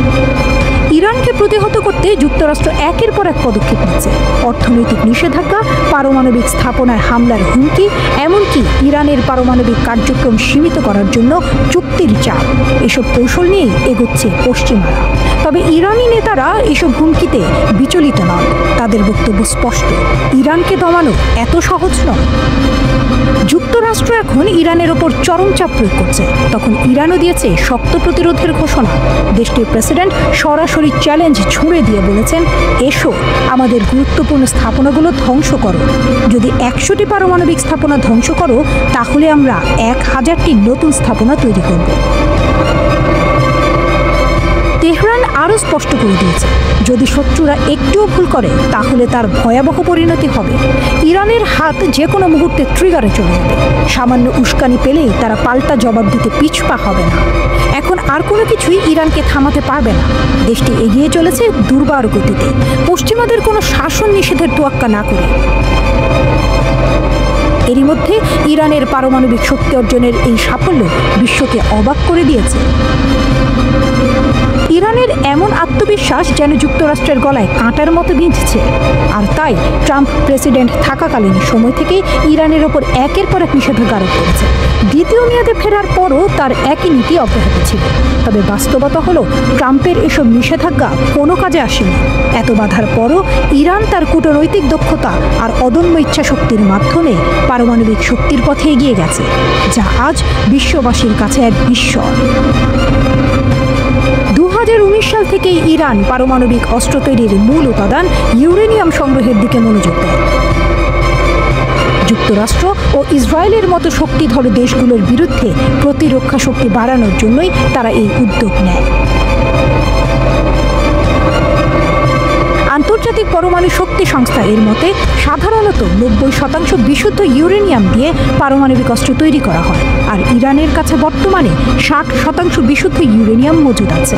ইরানকে প্রতিহত করতে যুক্তরাষ্ট্র একের পর এক পদক্ষেপ নিচ্ছে। অর্থনৈতিক নিষেধাজ্ঞা, পারমাণবিক স্থাপনায় হামলার হুমকি, এমনকি ইরানের পারমাণবিক কার্যক্রম সীমিত করার জন্য চুক্তির চাপ, এসব কৌশল নিয়েই এগোচ্ছে পশ্চিমারা। তবে ইরানি নেতারা এসব হুমকিতে বিচলিত নন। তাদের বক্তব্য স্পষ্ট, ইরানকে দমানো এত সহজ নয়। যুক্তরাষ্ট্র এখন ইরানের ওপর চরম চাপ প্রয়োগ করছে, তখন ইরানও দিয়েছে শক্ত প্রতিরোধের ঘোষণা। দেশটির প্রেসিডেন্ট সরাসরি চ্যালেঞ্জ ছুড়ে দিয়ে বলেছেন, এসো আমাদের গুরুত্বপূর্ণ স্থাপনাগুলো ধ্বংস করো। যদি 100টি পারমাণবিক স্থাপনা ধ্বংস করো তাহলে আমরা 1000টি নতুন স্থাপনা তৈরি করব। তেহরান আরও স্পষ্ট করে দিয়েছে, যদি শত্রুরা একটুও ভুল করে তাহলে তার ভয়াবহ পরিণতি হবে। ইরানের হাত যে কোনো মুহূর্তে ট্রিগারে চলে যাবে। সামান্য উস্কানি পেলেই তারা পাল্টা জবাব দিতে পিছপা হবে না। এখন আর কোনো কিছুই ইরানকে থামাতে পারবে না। দেশটি এগিয়ে চলেছে দুর্বার গতিতে, পশ্চিমাদের কোনো শাসন নিষেধের তোয়াক্কা না করে। এরই মধ্যে ইরানের পারমাণবিক শক্তি অর্জনের এই সাফল্য বিশ্বকে অবাক করে দিয়েছে। ইরানের এমন আত্মবিশ্বাস যেন যুক্তরাষ্ট্রের গলায় কাঁটার মতো বিঁধছে। আর তাই ট্রাম্প প্রেসিডেন্ট থাকাকালীন সময় থেকে ইরানের ওপর একের পর এক নিষেধাজ্ঞা আরোপ করেছে। দ্বিতীয় মেয়াদে ফেরার পরও তার একই নীতি অব্যাহত ছিল। তবে বাস্তবতা হলো ট্রাম্পের এসব নিষেধাজ্ঞা কোনো কাজে আসেনি। এত বাধার পরও ইরান তার কূটনৈতিক দক্ষতা আর অদম্য ইচ্ছাশক্তির মাধ্যমে পারমাণবিক শক্তির পথে এগিয়ে গেছে, যা আজ বিশ্ববাসীর কাছে এক বিস্ময়। 2019 সাল থেকেই ইরান পারমাণবিক অস্ত্র তৈরির মূল উপাদান ইউরেনিয়াম সংগ্রহের দিকে মনোযোগ দেয়। যুক্তরাষ্ট্র ও ইসরায়েলের মতো শক্তিধর দেশগুলোর বিরুদ্ধে প্রতিরক্ষা শক্তি বাড়ানোর জন্যই তারা এই উদ্যোগ নেয়। আন্তর্জাতিক পরমাণু শক্তি সংস্থা এর মতে সাধারণত 90% বিশুদ্ধ ইউরেনিয়াম দিয়ে পারমাণবিক অস্ত্র তৈরি করা হয়, আর ইরানের কাছে বর্তমানে 60% বিশুদ্ধ ইউরেনিয়াম মজুদ আছে।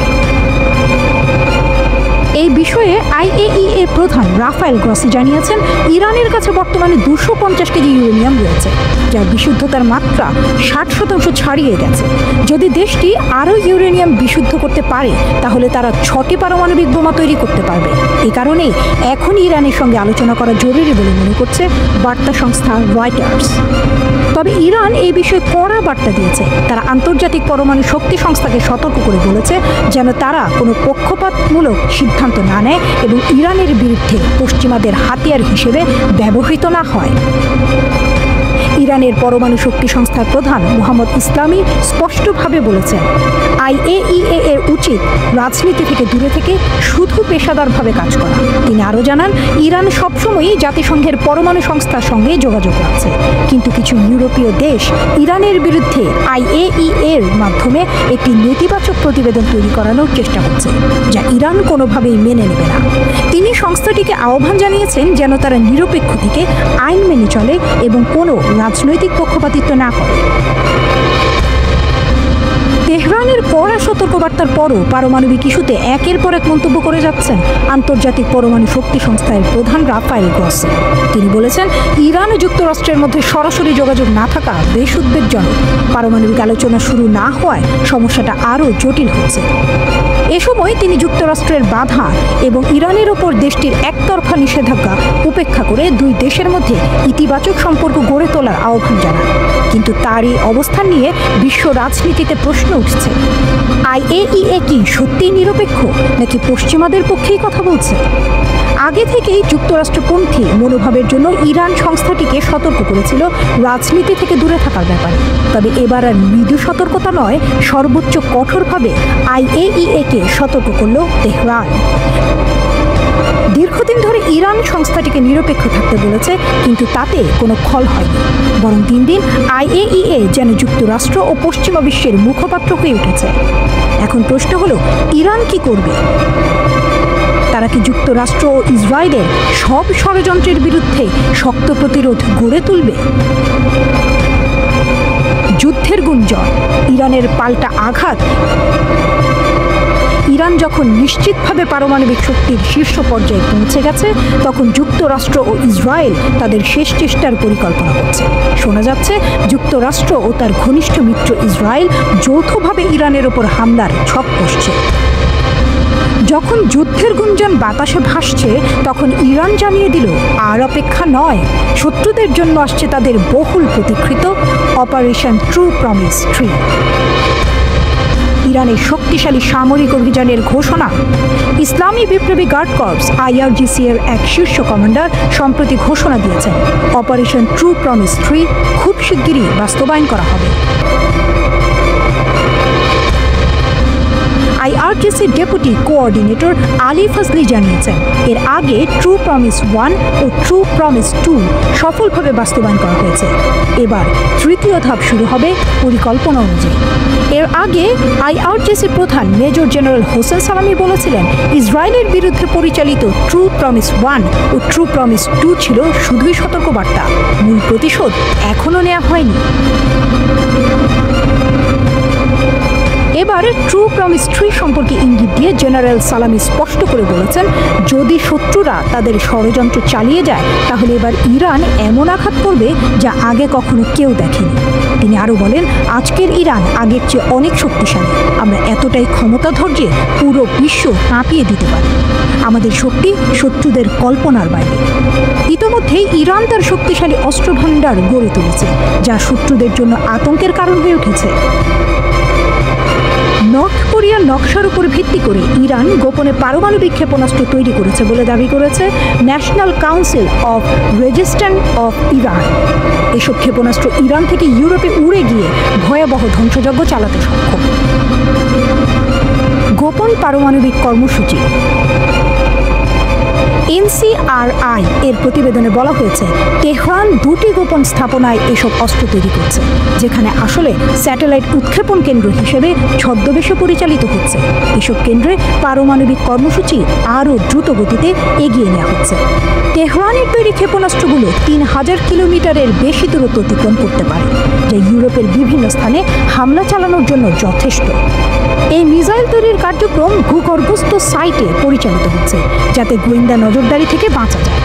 এই বিষয়ে IAEA প্রধান রাফায়েল গ্রসি জানিয়েছেন, ইরানের কাছে বর্তমানে 250 কেজি ইউরেনিয়াম রয়েছে, যার বিশুদ্ধতার মাত্রা 60% ছাড়িয়ে গেছে। যদি দেশটি আরও ইউরেনিয়াম বিশুদ্ধ করতে পারে তাহলে তারা 6টি পারমাণবিক বোমা তৈরি করতে পারবে। এ কারণেই এখন ইরানের সঙ্গে আলোচনা করা জরুরি বলে মনে করছে বার্তা সংস্থা রয়টার্স। তবে ইরান এই বিষয়ে কড়া বার্তা দিয়েছে। তারা আন্তর্জাতিক পরমাণু শক্তি সংস্থাকে সতর্ক করে বলেছে যেন তারা কোনো পক্ষপাতমূলক সিদ্ধান্ত না নেয় এবং ইরানের বিরুদ্ধে পশ্চিমাদের হাতিয়ার হিসেবে ব্যবহৃত না হয়। ইরানের পরমাণু শক্তি সংস্থার প্রধান মোহাম্মদ ইসলামী স্পষ্টভাবে বলেছেন, IAEA এর উচিত রাজনীতি থেকে দূরে থেকে শুধু পেশাদারভাবে কাজ করা। তিনি আরও জানান, ইরান সবসময়ই জাতিসংঘের পরমাণু সংস্থার সঙ্গে যোগাযোগ রাখছে, কিন্তু কিছু ইউরোপীয় দেশ ইরানের বিরুদ্ধে IAEA এর মাধ্যমে একটি নেতিবাচক প্রতিবেদন তৈরি করানোর চেষ্টা করছে, যা ইরান কোনোভাবেই মেনে নেবে না। তিনি সংস্থাটিকে আহ্বান জানিয়েছেন যেন তারা নিরপেক্ষ থেকে আইন মেনে চলে এবং কোনো রাজনৈতিক পক্ষপাতিত্ব না করে। তেহরানের কড়া সতর্কবার্তার পরও পারমাণবিক ইস্যুতে একের পর এক মন্তব্য করে যাচ্ছেন আন্তর্জাতিক পরমাণু শক্তি সংস্থার প্রধান রাফায়েল গ্রসি। তিনি বলেছেন, ইরান ও যুক্তরাষ্ট্রের মধ্যে সরাসরি যোগাযোগ না থাকা বেশ উদ্বেগজনক। পারমাণবিক আলোচনা শুরু না হওয়ায় সমস্যাটা আরও জটিল হচ্ছে। এ সময় তিনি যুক্তরাষ্ট্রের বাধা এবং ইরানের ওপর দেশটির একতরফা নিষেধাজ্ঞা উপেক্ষা করে দুই দেশের মধ্যে ইতিবাচক সম্পর্ক গড়ে তোলার আহ্বান জানান। কিন্তু তার এই অবস্থান নিয়ে বিশ্ব রাজনীতিতে প্রশ্ন উঠছে, IAEA কি সত্যিই নিরপেক্ষ নাকি পশ্চিমাদের পক্ষেই কথা বলছে? আগে থেকেই যুক্তরাষ্ট্রপন্থী মনোভাবের জন্য ইরান সংস্থাটিকে সতর্ক করেছিল রাজনীতি থেকে দূরে থাকার ব্যাপারে। তবে এবার আর মৃদু সতর্কতা নয়, সর্বোচ্চ কঠোরভাবে IAEA কে সতর্ক করল তেহরান। দীর্ঘদিন ধরে ইরান সংস্থাটিকে নিরপেক্ষ থাকতে বলেছে, কিন্তু তাতে কোনো ফল হয়নি। বরং দিন দিন IAEA যেন যুক্তরাষ্ট্র ও পশ্চিমা বিশ্বের মুখপাত্র হয়ে উঠেছে। এখন প্রশ্ন হলো, ইরান কি করবে? তারা কি যুক্তরাষ্ট্র ও ইসরায়েলের সব ষড়যন্ত্রের বিরুদ্ধে শক্ত প্রতিরোধ গড়ে তুলবে? যুদ্ধের গুঞ্জন, ইরানের পাল্টা আঘাত। ইরান যখন নিশ্চিতভাবে পারমাণবিক শক্তির শীর্ষ পর্যায়ে পৌঁছে গেছে, তখন যুক্তরাষ্ট্র ও ইসরায়েল তাদের শেষ চেষ্টার পরিকল্পনা করছে। শোনা যাচ্ছে, যুক্তরাষ্ট্র ও তার ঘনিষ্ঠ মিত্র ইসরায়েল যৌথভাবে ইরানের ওপর হামলার ছক কষছে। যখন যুদ্ধের গুঞ্জন বাতাসে ভাসছে, তখন ইরান জানিয়ে দিল, আর অপেক্ষা নয়, শত্রুদের জন্য আসছে তাদের বহুল প্রতীক্ষিত অপারেশন ট্রু প্রমিস 3। ইরানের শক্তিশালী সামরিক অভিযানের ঘোষণা। ইসলামী বিপ্লবী গার্ড কর্পস IRGC এর এক শীর্ষ কমান্ডার সম্প্রতি ঘোষণা দিয়েছেন, অপারেশন ট্রু প্রমিস 3 খুব শিগগিরই বাস্তবায়ন করা হবে। IRGC ডেপুটি কোঅর্ডিনেটর আলী ফজলি জানিয়েছেন, এর আগে ট্রু প্রমিস 1 ও ট্রু প্রমিস 2 সফলভাবে বাস্তবায়ন করা হয়েছে। এবার তৃতীয় ধাপ শুরু হবে পরিকল্পনা অনুযায়ী। এর আগে IRGC প্রধান মেজর জেনারেল হোসেন সালামি বলেছিলেন, ইসরায়েলের বিরুদ্ধে পরিচালিত ট্রু প্রমিস 1 ও ট্রু প্রমিস 2 ছিল শুধুই সতর্কবার্তা, মূল প্রতিশোধ এখনও নেওয়া হয়নি। এবারে ট্রু প্রমিস 3 সম্পর্কে ইঙ্গিত দিয়ে জেনারেল সালামি স্পষ্ট করে বলেছেন, যদি শত্রুরা তাদের ষড়যন্ত্র চালিয়ে যায়, তাহলে এবার ইরান এমন আঘাত করবে যা আগে কখনো কেউ দেখেনি। তিনি আরও বলেন, আজকের ইরান আগের চেয়ে অনেক শক্তিশালী। আমরা এতটাই ক্ষমতাধর যে পুরো বিশ্ব কাঁপিয়ে দিতে পারি। আমাদের শক্তি শত্রুদের কল্পনার বাইরে। ইতোমধ্যেই ইরান তার শক্তিশালী অস্ত্রভাণ্ডার গড়ে তুলেছে, যা শত্রুদের জন্য আতঙ্কের কারণ হয়ে উঠেছে। নর্থ কোরিয়ার নকশার উপর ভিত্তি করে ইরান গোপনে পারমাণবিক ক্ষেপণাস্ত্র তৈরি করেছে বলে দাবি করেছে national council of resistance of Iran. এসব ক্ষেপণাস্ত্র ইরান থেকে ইউরোপে উড়ে গিয়ে ভয়াবহ ধ্বংসযজ্ঞ চালাতে সক্ষম। গোপন পারমাণবিক কর্মসূচি। NCRI এর প্রতিবেদনে বলা হয়েছে, তেহরান 2টি গোপন স্থাপনায় এসব অস্ত্র তৈরি করছে, যেখানে আসলে স্যাটেলাইট উৎক্ষেপণ কেন্দ্র হিসেবে ছদ্মবেশে পরিচালিত হচ্ছে। এসব কেন্দ্রে পারমাণবিক কর্মসূচি আরও দ্রুত গতিতে এগিয়ে নেওয়া হচ্ছে। তেহরানের তৈরি ক্ষেপণাস্ত্রগুলো 3000 কিলোমিটারের বেশি দূরত্ব অতিক্রম করতে পারে, যা ইউরোপের বিভিন্ন স্থানে হামলা চালানোর জন্য যথেষ্ট। এই মিসাইল তৈরির কার্যক্রম ভূগর্ভস্থ সাইটে পরিচালিত হচ্ছে, যাতে গোয়েন্দা নজরদারি থেকে বাঁচা যায়।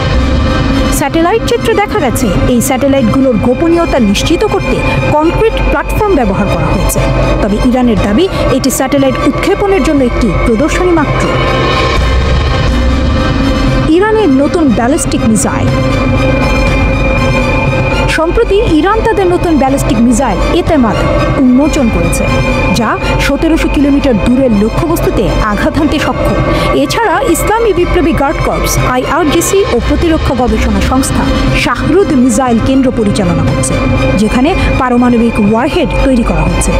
স্যাটেলাইট চিত্রে দেখা গেছে, এই স্যাটেলাইটগুলোর গোপনীয়তা নিশ্চিত করতে কংক্রিট প্ল্যাটফর্ম ব্যবহার করা হয়েছে। তবে ইরানের দাবি, এটি স্যাটেলাইট উৎক্ষেপণের জন্য একটি প্রদর্শনী মাত্র। ইরানের নতুন ব্যালিস্টিক মিসাইল। সম্প্রতি ইরান তাদের নতুন ব্যালিস্টিক মিসাইল এতেমাদ উন্মোচন করেছে, যা 1700 কিলোমিটার দূরের লক্ষ্যবস্তুতে আঘাত হানতে সক্ষম। এছাড়া ইসলামী বিপ্লবী গার্ড কর্পস IRGC ও প্রতিরক্ষা গবেষণা সংস্থা শাহরুদ মিসাইল কেন্দ্র পরিচালনা করছে, যেখানে পারমাণবিক ওয়ারহেড তৈরি করা হচ্ছে।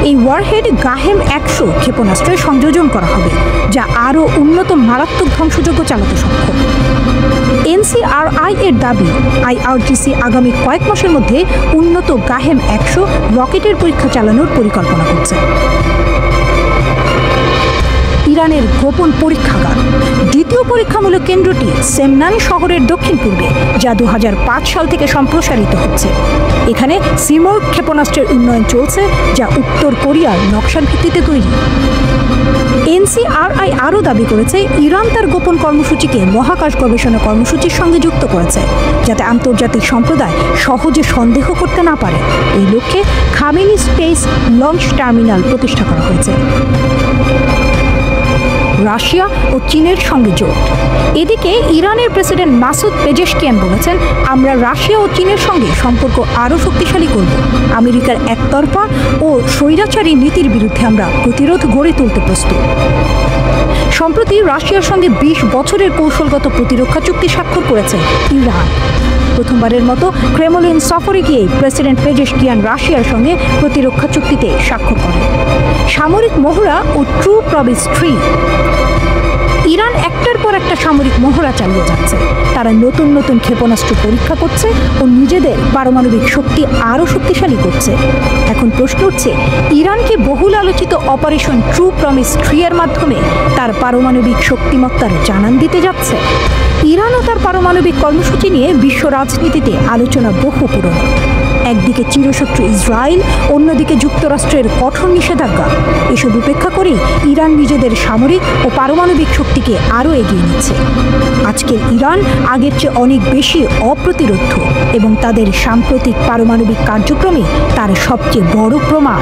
এই ওয়ারহেড গাহেম 100 ক্ষেপণাস্ত্রে সংযোজন করা হবে, যা আরও উন্নত মারাত্মক ধ্বংসযোগ্য চালাতে সক্ষম। NCRI এর দাবি, IRGC আগামী কয়েক মাসের মধ্যে উন্নত গাহেম 100 রকেটের পরীক্ষা চালানোর পরিকল্পনা করছে। ইরানের গোপন পরীক্ষাগার। দ্বিতীয় পরীক্ষামূলক কেন্দ্রটি সেমনান শহরের দক্ষিণ পূর্বে, যা 2005 সাল থেকে সম্প্রসারিত হচ্ছে। এখানে সিমোর ক্ষেপণাস্ত্রের উন্নয়ন চলছে, যা উত্তর কোরিয়ার নকশার ভিত্তিতে তৈরি। NCRI আরও দাবি করেছে ইরান তার গোপন কর্মসূচিকে মহাকাশ গবেষণা কর্মসূচির সঙ্গে যুক্ত করেছে, যাতে আন্তর্জাতিক সম্প্রদায় সহজে সন্দেহ করতে না পারে। এই লক্ষ্যে খামেনি স্পেস লঞ্চ টার্মিনাল প্রতিষ্ঠা করা হয়েছে। রাশিয়া ও চীনের সঙ্গে জোট। এদিকে ইরানের প্রেসিডেন্ট মাসুদ পেজেশকিয়ান বলেছেন, আমরা রাশিয়া ও চীনের সঙ্গে সম্পর্ক আরও শক্তিশালী করব। আমেরিকার একতরফা ও স্বৈরাচারী নীতির বিরুদ্ধে আমরা প্রতিরোধ গড়ে তুলতে প্রস্তুত। সম্প্রতি রাশিয়ার সঙ্গে 20 বছরের কৌশলগত প্রতিরক্ষা চুক্তি স্বাক্ষর করেছে ইরান। প্রথমবারের মতো ক্রেমলিন সফরে গিয়ে প্রেসিডেন্ট পেজেশকিয়ান রাশিয়ার সঙ্গে প্রতিরক্ষা চুক্তিতে স্বাক্ষর করেন। সামরিক মহড়া ও ট্রু প্রমিস 3। ইরান একটার পর একটা সামরিক মহড়া চালিয়ে যাচ্ছে। তারা নতুন নতুন ক্ষেপণাস্ত্র পরীক্ষা করছে ও নিজেদের পারমাণবিক শক্তি আরও শক্তিশালী করছে। এখন প্রশ্ন উঠছে, ইরান কি বহুল আলোচিত অপারেশন ট্রু প্রমিস 3 এর মাধ্যমে তার পারমাণবিক শক্তিমত্তার জানান দিতে যাচ্ছে? ইরান ও তার পারমাণবিক কর্মসূচি নিয়ে বিশ্ব রাজনীতিতে আলোচনা বহু পুরনো। একদিকে চিরশত্রু ইসরায়েল, অন্যদিকে যুক্তরাষ্ট্রের কঠোর নিষেধাজ্ঞা। এসব উপেক্ষা করে ইরান নিজেদের সামরিক ও পারমাণবিক শক্তিকে আরও এগিয়ে নিচ্ছে। আজকের ইরান আগের চেয়ে অনেক বেশি অপ্রতিরোধ এবং তাদের সাম্প্রতিক পারমাণবিক কার্যক্রমে তার সবচেয়ে বড় প্রমাণ।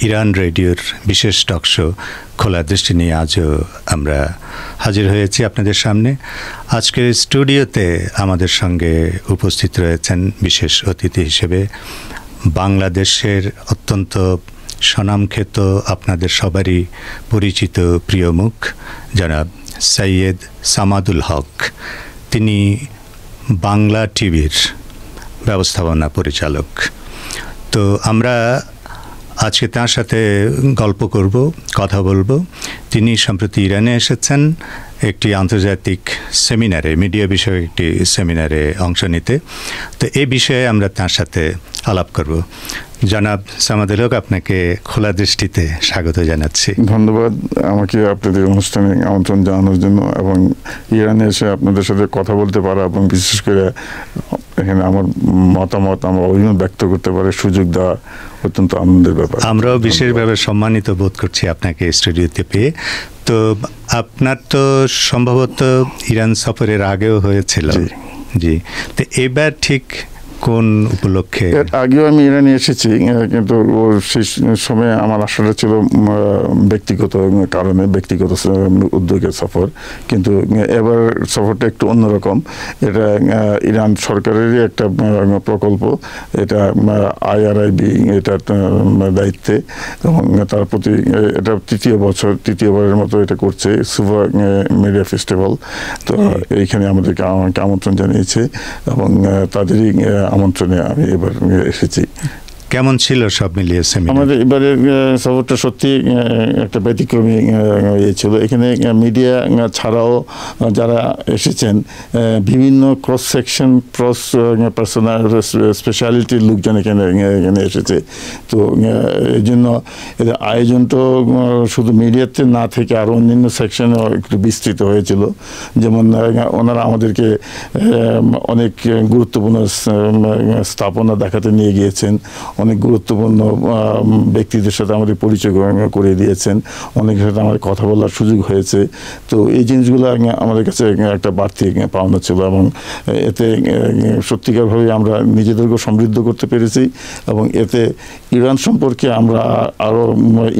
ইরান রেডিওর বিশেষ টকশো খোলা দৃষ্টি নিয়ে আজও আমরা হাজির হয়েছি আপনাদের সামনে। আজকের স্টুডিওতে আমাদের সঙ্গে উপস্থিত রয়েছেন বিশেষ অতিথি হিসেবে বাংলাদেশের অত্যন্ত স্বনামখ্যাত, আপনাদের সবারই পরিচিত প্রিয় মুখ জনাব সৈয়দ সামাদুল হক। তিনি বাংলা টিভির ব্যবস্থাপনা পরিচালক। তো আমরা আজকে তার সাথে গল্প করব, কথা বলবো। তিনি সম্প্রতি ইরানে এসেছেন একটি আন্তর্জাতিক সেমিনারে, মিডিয়া বিষয়ক একটি সেমিনারে অংশ নিতে। তো এই বিষয়ে আমরা তার সাথে আলাপ করব। জনাব সামাদুল হক, আপনাকে খোলা দৃষ্টিতে স্বাগত জানাচ্ছি। ধন্যবাদ আমাকে আপনাদের অনুষ্ঠানে আমন্ত্রণ জানানোর জন্য এবং ইরানে এসে আপনাদের সাথে কথা বলতে পারা এবং বিশেষ করে এখানে আমার মতামত, আমার অভিমত ব্যক্ত করতে পারে সুযোগ দেওয়া অত্যন্ত আনন্দের ব্যাপার। আমরাও বিশেষভাবে সম্মানিত বোধ করছি আপনাকে স্টুডিওতে পেয়ে। তো আপনার তো সম্ভবত ইরান সফরের আগেও হয়েছিল। জি, তো এবার ঠিক কোন উপলক্ষে? এর আগেও আমি ইরানে এসেছি, কিন্তু সেই সময় আমার আসলে ছিল ব্যক্তিগত কারণে, ব্যক্তিগত উদ্যোগের সফর। কিন্তু এবার সফরটা একটু অন্যরকম। এটা ইরান সরকারেরই একটা প্রকল্প। এটা IRIB এটার দায়িত্বে এবং তার প্রতি এটা তৃতীয়বারের মতো এটা করছে সুভা মিডিয়া ফেস্টিভ্যাল। তো এইখানে আমাদেরকে আমন্ত্রণ জানিয়েছে এবং তাদেরই আমন্ত্রণে আমি এবার এসেছি। কেমন ছিল সব মিলিয়ে সেমিনার? আমাদের এবারের সফরটা সত্যি একটা ব্যতিক্রমী ছিল। এখানে মিডিয়া ছাড়াও যারা এসেছেন বিভিন্ন ক্রস সেকশন, ক্রস পার্সোনাল স্পেশালিটির লোকজন এখানে এসেছে। তো এই জন্য এদের আয়োজনটা শুধু মিডিয়াতে না থেকে আরও অন্যান্য সেকশনে একটু বিস্তৃত হয়েছিল। যেমন ওনারা আমাদেরকে অনেক গুরুত্বপূর্ণ স্থাপনা দেখাতে নিয়ে গিয়েছেন, অনেক গুরুত্বপূর্ণ ব্যক্তিদের সাথে আমাদের পরিচয় করে দিয়েছেন, অনেকের সাথে আমাদের কথা বলার সুযোগ হয়েছে। তো এই জিনিসগুলো আমাদের কাছে একটা বাড়তি পাওনা ছিল, এবং এতে সত্যিকারভাবে আমরা নিজেদেরকে সমৃদ্ধ করতে পেরেছি, এবং এতে ইরান সম্পর্কে আমরা আরো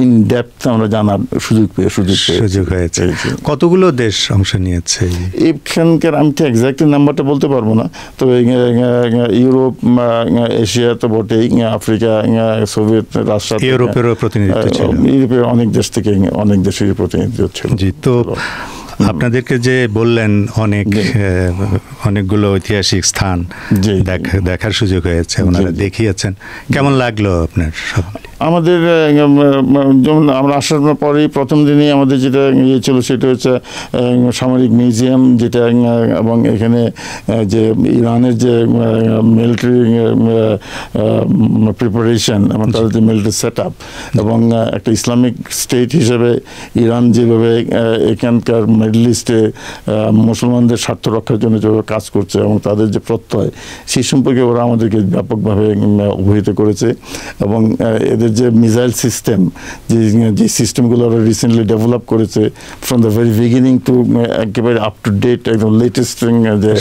ইন ডেপথ আমরা জানার সুযোগ হয়েছে। কতগুলো দেশ অংশ নিয়েছে এখানকার? আমি তো এক্স্যাক্টলি নাম্বারটা বলতে পারবো না, তবে ইউরোপ, এশিয়া তো বটেই, আফ্রিকা, সোভিয়েত রাশিয়া, ইউরোপেরও প্রতিনিধিত্ব ছিল, ইউরোপের অনেক দেশ থেকে অনেক দেশের প্রতিনিধিত্ব ছিল। জি, তো আপনাদেরকে যে বললেন অনেকগুলো ঐতিহাসিক স্থান দেখার সুযোগ হয়েছে, ওনারা দেখিয়েছেন, কেমন লাগলো আপনার? আমাদের যেমন আমরা আসার পরেই প্রথম দিনই আমাদের যেটা ইয়ে ছিল সেটা হচ্ছে সামরিক মিউজিয়াম, যেটা এবং এখানে যে ইরানের যে মিলিটারি প্রিপারেশন এবং তাদের যে মিলিটারি সেট আপ, এবং একটা ইসলামিক স্টেট হিসেবে ইরান যেভাবে এখানকার মিডল ইস্টে মুসলমানদের স্বার্থ রক্ষার জন্য যেভাবে কাজ করছে এবং তাদের যে প্রত্যয়, সেই সম্পর্কে ওরা আমাদেরকে ব্যাপকভাবে অবহিত করেছে। এবং এদের যে মিসাইল সিস্টেম, যে সিস্টেমগুলো ওরা রিসেন্টলি ডেভেলপ করেছে, from the very beginning to একেবারে আপ টু ডেট, একদম লেটেস্ট যে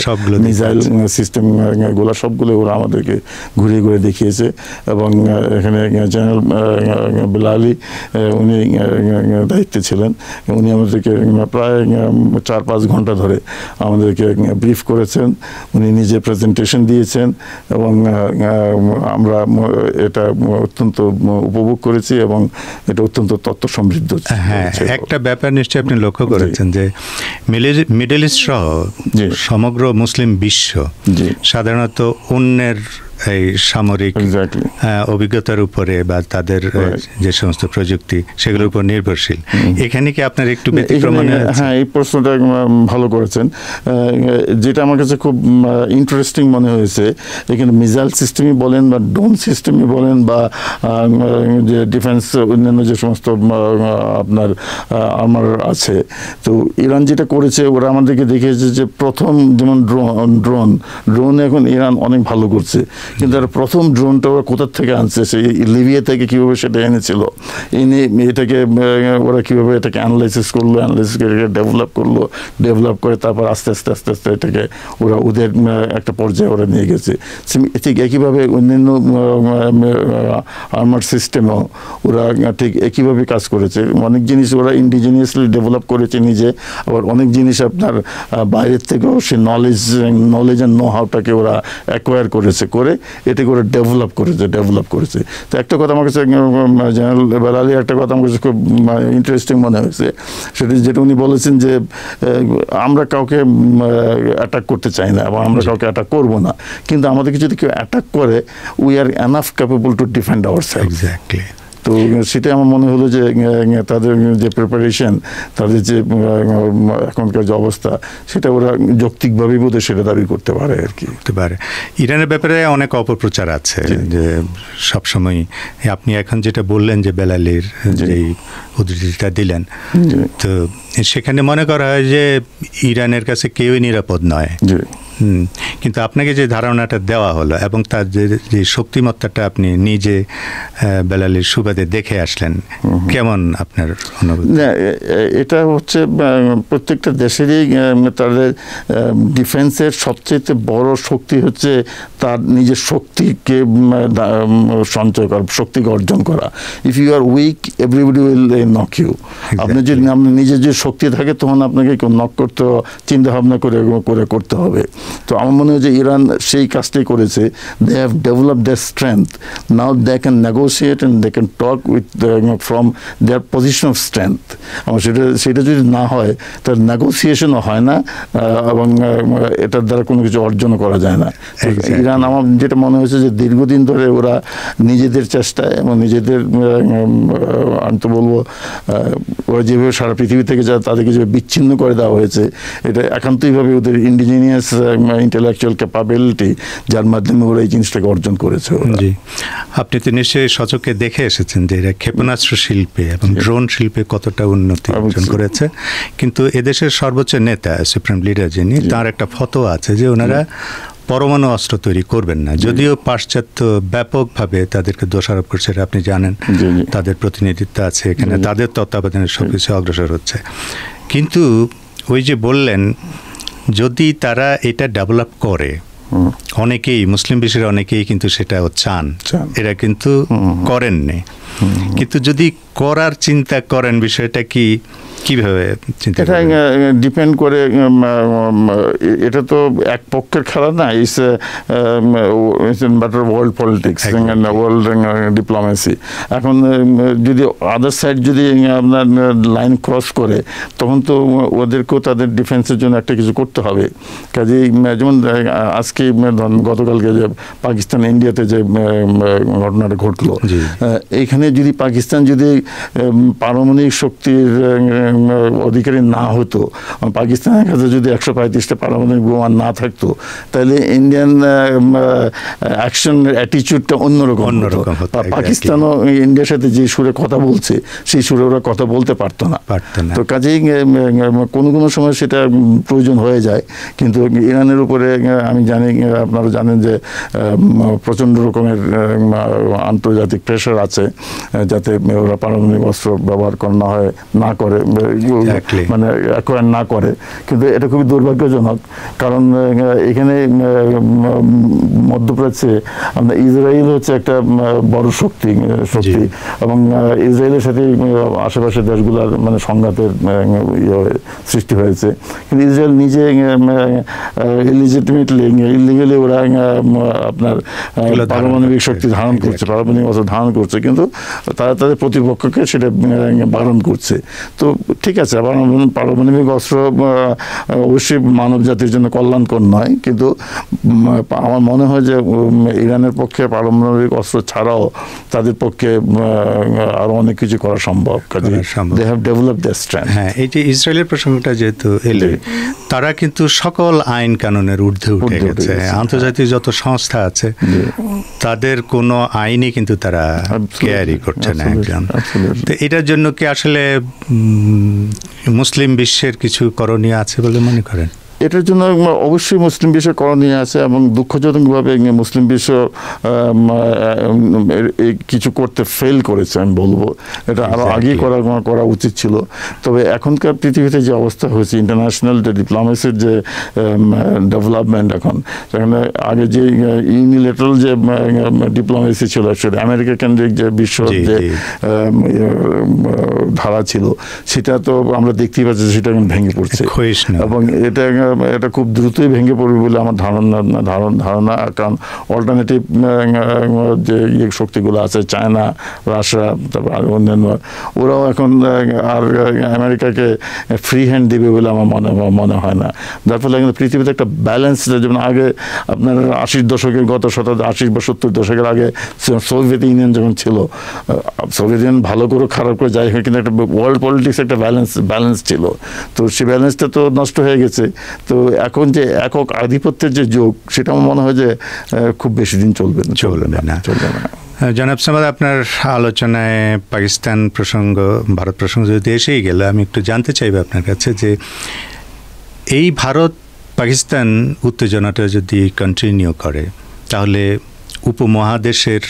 মিসাইল সিস্টেম গুলো সবগুলো ওরা আমাদেরকে ঘুরিয়ে ঘুরে দেখিয়েছে। এবং এখানে জেনারেল বিলালি উনি দায়িত্বে ছিলেন, উনি আমাদেরকে প্রায় 4-5 ঘন্টা ধরে আমাদেরকে ব্রিফ করেছেন, উনি নিজে প্রেজেন্টেশন দিয়েছেন, এবং আমরা এটা অত্যন্ত উপভোগ করেছি, এবং এটা অত্যন্ত তথ্য সমৃদ্ধ। হ্যাঁ, একটা ব্যাপার নিশ্চয়ই আপনি লক্ষ্য করেছেন যে মিডল ইস্ট সহ সমগ্র মুসলিম বিশ্ব সাধারণত অন্যের এই সামরিক অভিজ্ঞতার উপরে বা তাদের যে সমস্ত প্রযুক্তি সেগুলোর উপর নির্ভরশীল। এখানে কি আপনার একটু ব্যতিক্রম? হ্যাঁ, এই প্রশ্নটা ভালো করেছেন। যেটা আমার কাছে খুব ইন্টারেস্টিং মনে হয়েছে, এখানে মিসাইল সিস্টেমই বলেন বা ড্রোন সিস্টেমই বলেন বা যে ডিফেন্স অন্যান্য যে সমস্ত আপনার আমার আছে, তো ইরান যেটা করেছে ওরা আমাদেরকে দেখিয়েছে যে প্রথম যেমন ড্রোন এখন ইরান অনেক ভালো করছে, কিন্তু প্রথম ড্রোনটা ওরা কোথা থেকে আনছে, সেই লিবিয়া থেকে কীভাবে সেটা এনেছিল, এনে এটাকে ওরা কীভাবে এটাকে অ্যানালাইসিস করে ডেভেলপ করে তারপর আস্তে আস্তে এটাকে ওরা ওদের একটা পর্যায়ে ওরা নিয়ে গেছে। ঠিক একইভাবে অন্যান্য আর্মার সিস্টেমও ওরা ঠিক একইভাবে কাজ করেছে। অনেক জিনিস ওরা ইন্ডিজিনিয়াসলি ডেভেলপ করেছে নিজে, আবার অনেক জিনিস আপনার বাইরের থেকেও সে নলেজ অ্যান্ড নো হাউটাকে ওরা অ্যাকোয়ার করেছে, করে এটাকে ওরা ডেভেলপ করেছে। তো একটা কথা আমার কাছে জেনারেল বেলালি একটা কথা আমার কাছে খুব ইন্টারেস্টিং মনে হয়েছে, সেটা যেটা উনি বলেছেন যে আমরা কাউকে অ্যাটাক করতে চাই না এবং আমরা কাউকে অ্যাটাক করবো না, কিন্তু আমাদেরকে যদি কেউ অ্যাটাক করে we are enough capable to defend ourself. Exactly. তো সেটা আমার মনে হলো যে তাদের যে প্রিপারেশন, তাদের যে এখনকার যে অবস্থা, সেটা ওরা যৌক্তিকভাবেই বোধহয় সেটা দাবি করতে পারে আর কি। করতে পারে। ইরানের ব্যাপারে অনেক অপপ্রচার আছে যে সবসময় আপনি এখন যেটা বললেন যে বেলালির যেই উদ্ধৃতিটা দিলেন, তো সেখানে মনে করা হয় যে ইরানের কাছে কেউই নিরাপদ নয়, কিন্তু আপনাকে যে ধারণাটা দেওয়া হলো এবং তার যে শক্তিমত্তাটা আপনি নিজে বেলালির সুবাদে দেখে আসলেন, কেমন আপনার অনুভূতি? না, এটা হচ্ছে প্রত্যেকটা দেশেরই তাদের ডিফেন্সের সবচেয়ে বড় শক্তি হচ্ছে তার নিজের শক্তিকে সঞ্চয় করা, শক্তিকে অর্জন করা। If you are weak everybody will knock you. আপনি যদি আপনার নিজের যে শক্তি থাকে তখন আপনাকে নক করতে চিন্তা ভাবনা করে করতে হবে। তো আমার মনে হয় যে ইরান সেই কাজটাই করেছে। They have develop their strength, now they can negotiate and they can talk with from their position of strength. এবং সেটা যদি না হয় তার নেগোসিয়েশনও হয় না এবং এটার দ্বারা কোনো কিছু অর্জনও করা যায় না। ইরান আমার যেটা মনে হয়েছে যে দীর্ঘদিন ধরে ওরা নিজেদের চেষ্টায় এবং নিজেদের আমি তো বলবো ওরা যেভাবে সারা পৃথিবী থেকে তাদেরকে যে বিচ্ছিন্ন করে দেওয়া হয়েছে, এটা একান্তইভাবে ওদের ইন্ডিজিনিয়াস ইন্টেলেকচুয়াল ক্যাপাবিলিটি, যার মাধ্যমে ওরা এই জিনিসটাকে অর্জন করেছে। জি, আপনি তো নিশ্চয়ই সচক্ষে দেখে এসেছেন যে এরা ক্ষেপণাস্ত্র শিল্পে এবং ড্রোন শিল্পে কতটা উন্নতি অর্জন করেছে। কিন্তু এদেশের সর্বোচ্চ নেতা সুপ্রিম লিডার যিনি, তার একটা ফতোয়া আছে যে ওনারা পরমাণু অস্ত্র তৈরি করবেন না, যদিও পাশ্চাত্য ব্যাপকভাবে তাদেরকে দোষারোপ করছে, আপনি জানেন, তাদের প্রতিনিধিত্ব আছে এখানে, তাদের তত্ত্বাবধানে সবকিছু অগ্রসর হচ্ছে। কিন্তু ওই যে বললেন, যদি তারা এটা ডেভেলপ করে, অনেকেই মুসলিম বিশ্বের অনেকেই কিন্তু সেটাও চান, এরা কিন্তু করেননি। কিন্তু যদি করার চিন্তা করেন, বিষয়টা কিভাবে চিন্তা করেন? এটা ডিপেন্ড করে, এটা তো এক পক্ষের খেলা না, it's matter world politics, world diplomacy. এখন যদি আদার সাইড যদি আপনার লাইন ক্রস করে, তখন তো ওদেরকেও তাদের ডিফেন্সের জন্য একটা কিছু করতে হবে। কাজেই যেমন আজকে গতকালকে যে পাকিস্তান ইন্ডিয়াতে যে ঘটনাটা ঘটলো, এইখানে যদি পাকিস্তান যদি পারমাণবিক শক্তির অধিকারী না হতো, পাকিস্তানের কাছে যদি 135টা পারমাণবিক বোমা না থাকতো, তাহলে ইন্ডিয়ান অ্যাকশনের অ্যাটিচিউডটা অন্যরকম হতো। পাকিস্তানও ইন্ডিয়ার সাথে যে সুরে কথা বলছে, সেই সুরে ওরা কথা বলতে পারতো না। তো কাজেই কোনো কোনো সময় সেটা প্রয়োজন হয়ে যায়। কিন্তু ইরানের উপরে আমি জানি, আপনারা জানেন যে প্রচণ্ড রকমের আন্তর্জাতিক প্রেশার আছে যাতে ওরা পারমাণবিক অস্ত্র ব্যবহার না করে, মানে অ্যাকোয়ার না করে। কিন্তু এটা খুবই দুর্ভাগ্যজনক, কারণ এখানে মধ্যপ্রাচ্যে ইসরায়েল হচ্ছে একটা বড় শক্তি, এবং ইসরায়েলের সাথে আশেপাশের দেশগুলোর মানে সংঘাতের সৃষ্টি হয়েছে। কিন্তু ইসরায়েল নিজে ইলিজিটিমেটলি, ইলিগালি ওরা আপনার পারমাণবিক শক্তি ধারণ করছে, পারমাণবিক অস্ত্র ধারণ করছে, কিন্তু তারা তাদের প্রতিপক্ষকে সেটা বারণ করছে। তো ঠিক আছে, পারমাণবিক অস্ত্র অবশ্যই মানব জাতির জন্য কল্যাণকর নয়, কিন্তু আমার মনে হয় যে ইরানের পক্ষে পারমাণবিক অস্ত্র ছাড়াও তাদের পক্ষে আরো অনেক কিছু করা সম্ভব। They have developed their strength. হ্যাঁ, এই যে ইসরায়েলের প্রসঙ্গটা যেহেতু এলে, তারা কিন্তু সকল আইন কানুনের ঊর্ধ্বে উঠে গেছে। আন্তর্জাতিক যত সংস্থা আছে তাদের কোনো আইনই কিন্তু তারা কেয়ারই করছে না একজন। তো এটার জন্য কি আসলে মুসলিম বিশ্বের কিছু করণীয় আছে বলে মনে করেন? এটার জন্য অবশ্যই মুসলিম বিশ্বের করণীয় আছে, এবং দুঃখজনকভাবে মুসলিম বিশ্ব কিছু করতে ফেল করেছে আমি বলবো। এটা আরও আগেই করা উচিত ছিল। তবে এখনকার পৃথিবীতে যে অবস্থা হয়েছে, ইন্টারন্যাশনাল যে ডিপ্লোমেসির যে ডেভেলপমেন্ট, এখন সেখানে আগে যে ইউনিলেটারাল যে ডিপ্লোমেসি ছিল, আসলে আমেরিকা কেন্দ্রিক যে বিশ্ব যে ধারা ছিল, সেটা তো আমরা দেখতেই পাচ্ছি সেটা এখন ভেঙে পড়ছে, এবং এটা খুব দ্রুতই ভেঙে পড়বে বলে আমার ধারণা। কারণ অল্টারনেটিভ যে শক্তিগুলো আছে, চায়না, রাশিয়া, তারপর আর অন্যান্য, ওরাও এখন আর আমেরিকাকে ফ্রি হ্যান্ড দিবে বলে আমার মনে হয় না। যার ফলে পৃথিবীতে একটা ব্যালেন্স, যেমন আগে আপনার 80 দশকের, গত শতাব্দী 80 বা 70 দশকের আগে সোভিয়েত ইউনিয়ন যখন ছিল, সোভিয়েত ইউনিয়ন ভালো করে খারাপ করে যাই হয়, কিন্তু একটা ওয়ার্ল্ড পলিটিক্স একটা ব্যালেন্স ছিল। তো সেই ব্যালেন্সটা তো নষ্ট হয়ে গেছে। তো এখন যে একক আধিপত্যের যে যোগ, সেটা আমার মনে হয় যে খুব বেশি দিন চলবে না। জনাব সামাদ, আপনার আলোচনায় পাকিস্তান প্রসঙ্গ, ভারত প্রসঙ্গ যদি এসেই গেল, আমি একটু জানতে চাইব আপনার কাছে যে এই ভারত পাকিস্তান উত্তেজনাটা যদি কন্টিনিউ করে, তাহলে উপমহাদেশের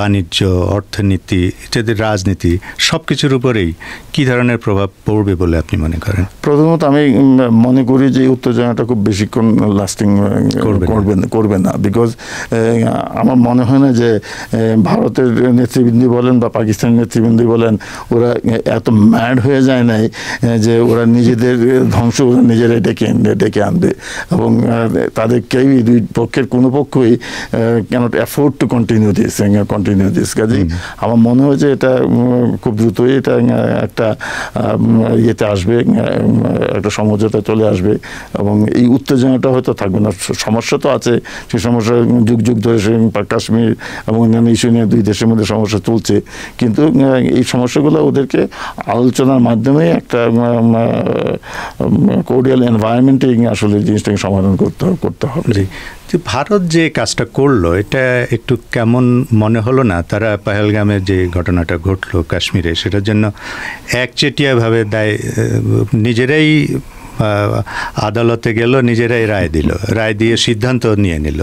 বাণিজ্য, অর্থনীতি, ইত্যাদি রাজনীতি, সব কিছুর উপরেই কী ধরনের প্রভাব পড়বে বলে আপনি মনে করেন? প্রথমত আমি মনে করি যে উত্তেজনাটা খুব বেশিক্ষণ লাস্টিং করবে না। বিকজ আমার মনে হয় না যে ভারতের নেতৃবৃন্দ বলেন বা পাকিস্তানের নেতৃবৃন্দ বলেন, ওরা এত ম্যাড হয়ে যায় নাই যে ওরা নিজেদের ধ্বংস ওরা নিজেরাই ডেকে আনবে, এবং তাদের কেউই, দুই পক্ষের কোনো পক্ষই cannot afford to continue this. কাজেই আমার মনে হয় যে এটা খুব দ্রুতই এটা একটা ইয়েতে আসবে, একটা সমঝোতা চলে আসবে, এবং এই উত্তেজনাটা হয়তো থাকবে না। সমস্যা তো আছে, সেই সমস্যা যুগ ধরে কাশ্মীর এবং অন্যান্য ইস্যু নিয়ে দুই দেশের মধ্যে সমস্যা চলছে, কিন্তু এই সমস্যাগুলো ওদেরকে আলোচনার মাধ্যমে একটা কোর্ডিয়াল এনভায়রনমেন্টে আসলে জিনিসটাকে সমাধান করতে হবে। ভারত যে কাজটা করলো, এটা একটু কেমন মনে হলো না? তারা পহেলগামের যে ঘটনাটা ঘটলো কাশ্মীরে, সেটার জন্য একচেটিয়াভাবে নিজেরাই আদালতে গেল, নিজেরাই রায় দিল, রায় দিয়ে সিদ্ধান্ত নিয়ে নিল।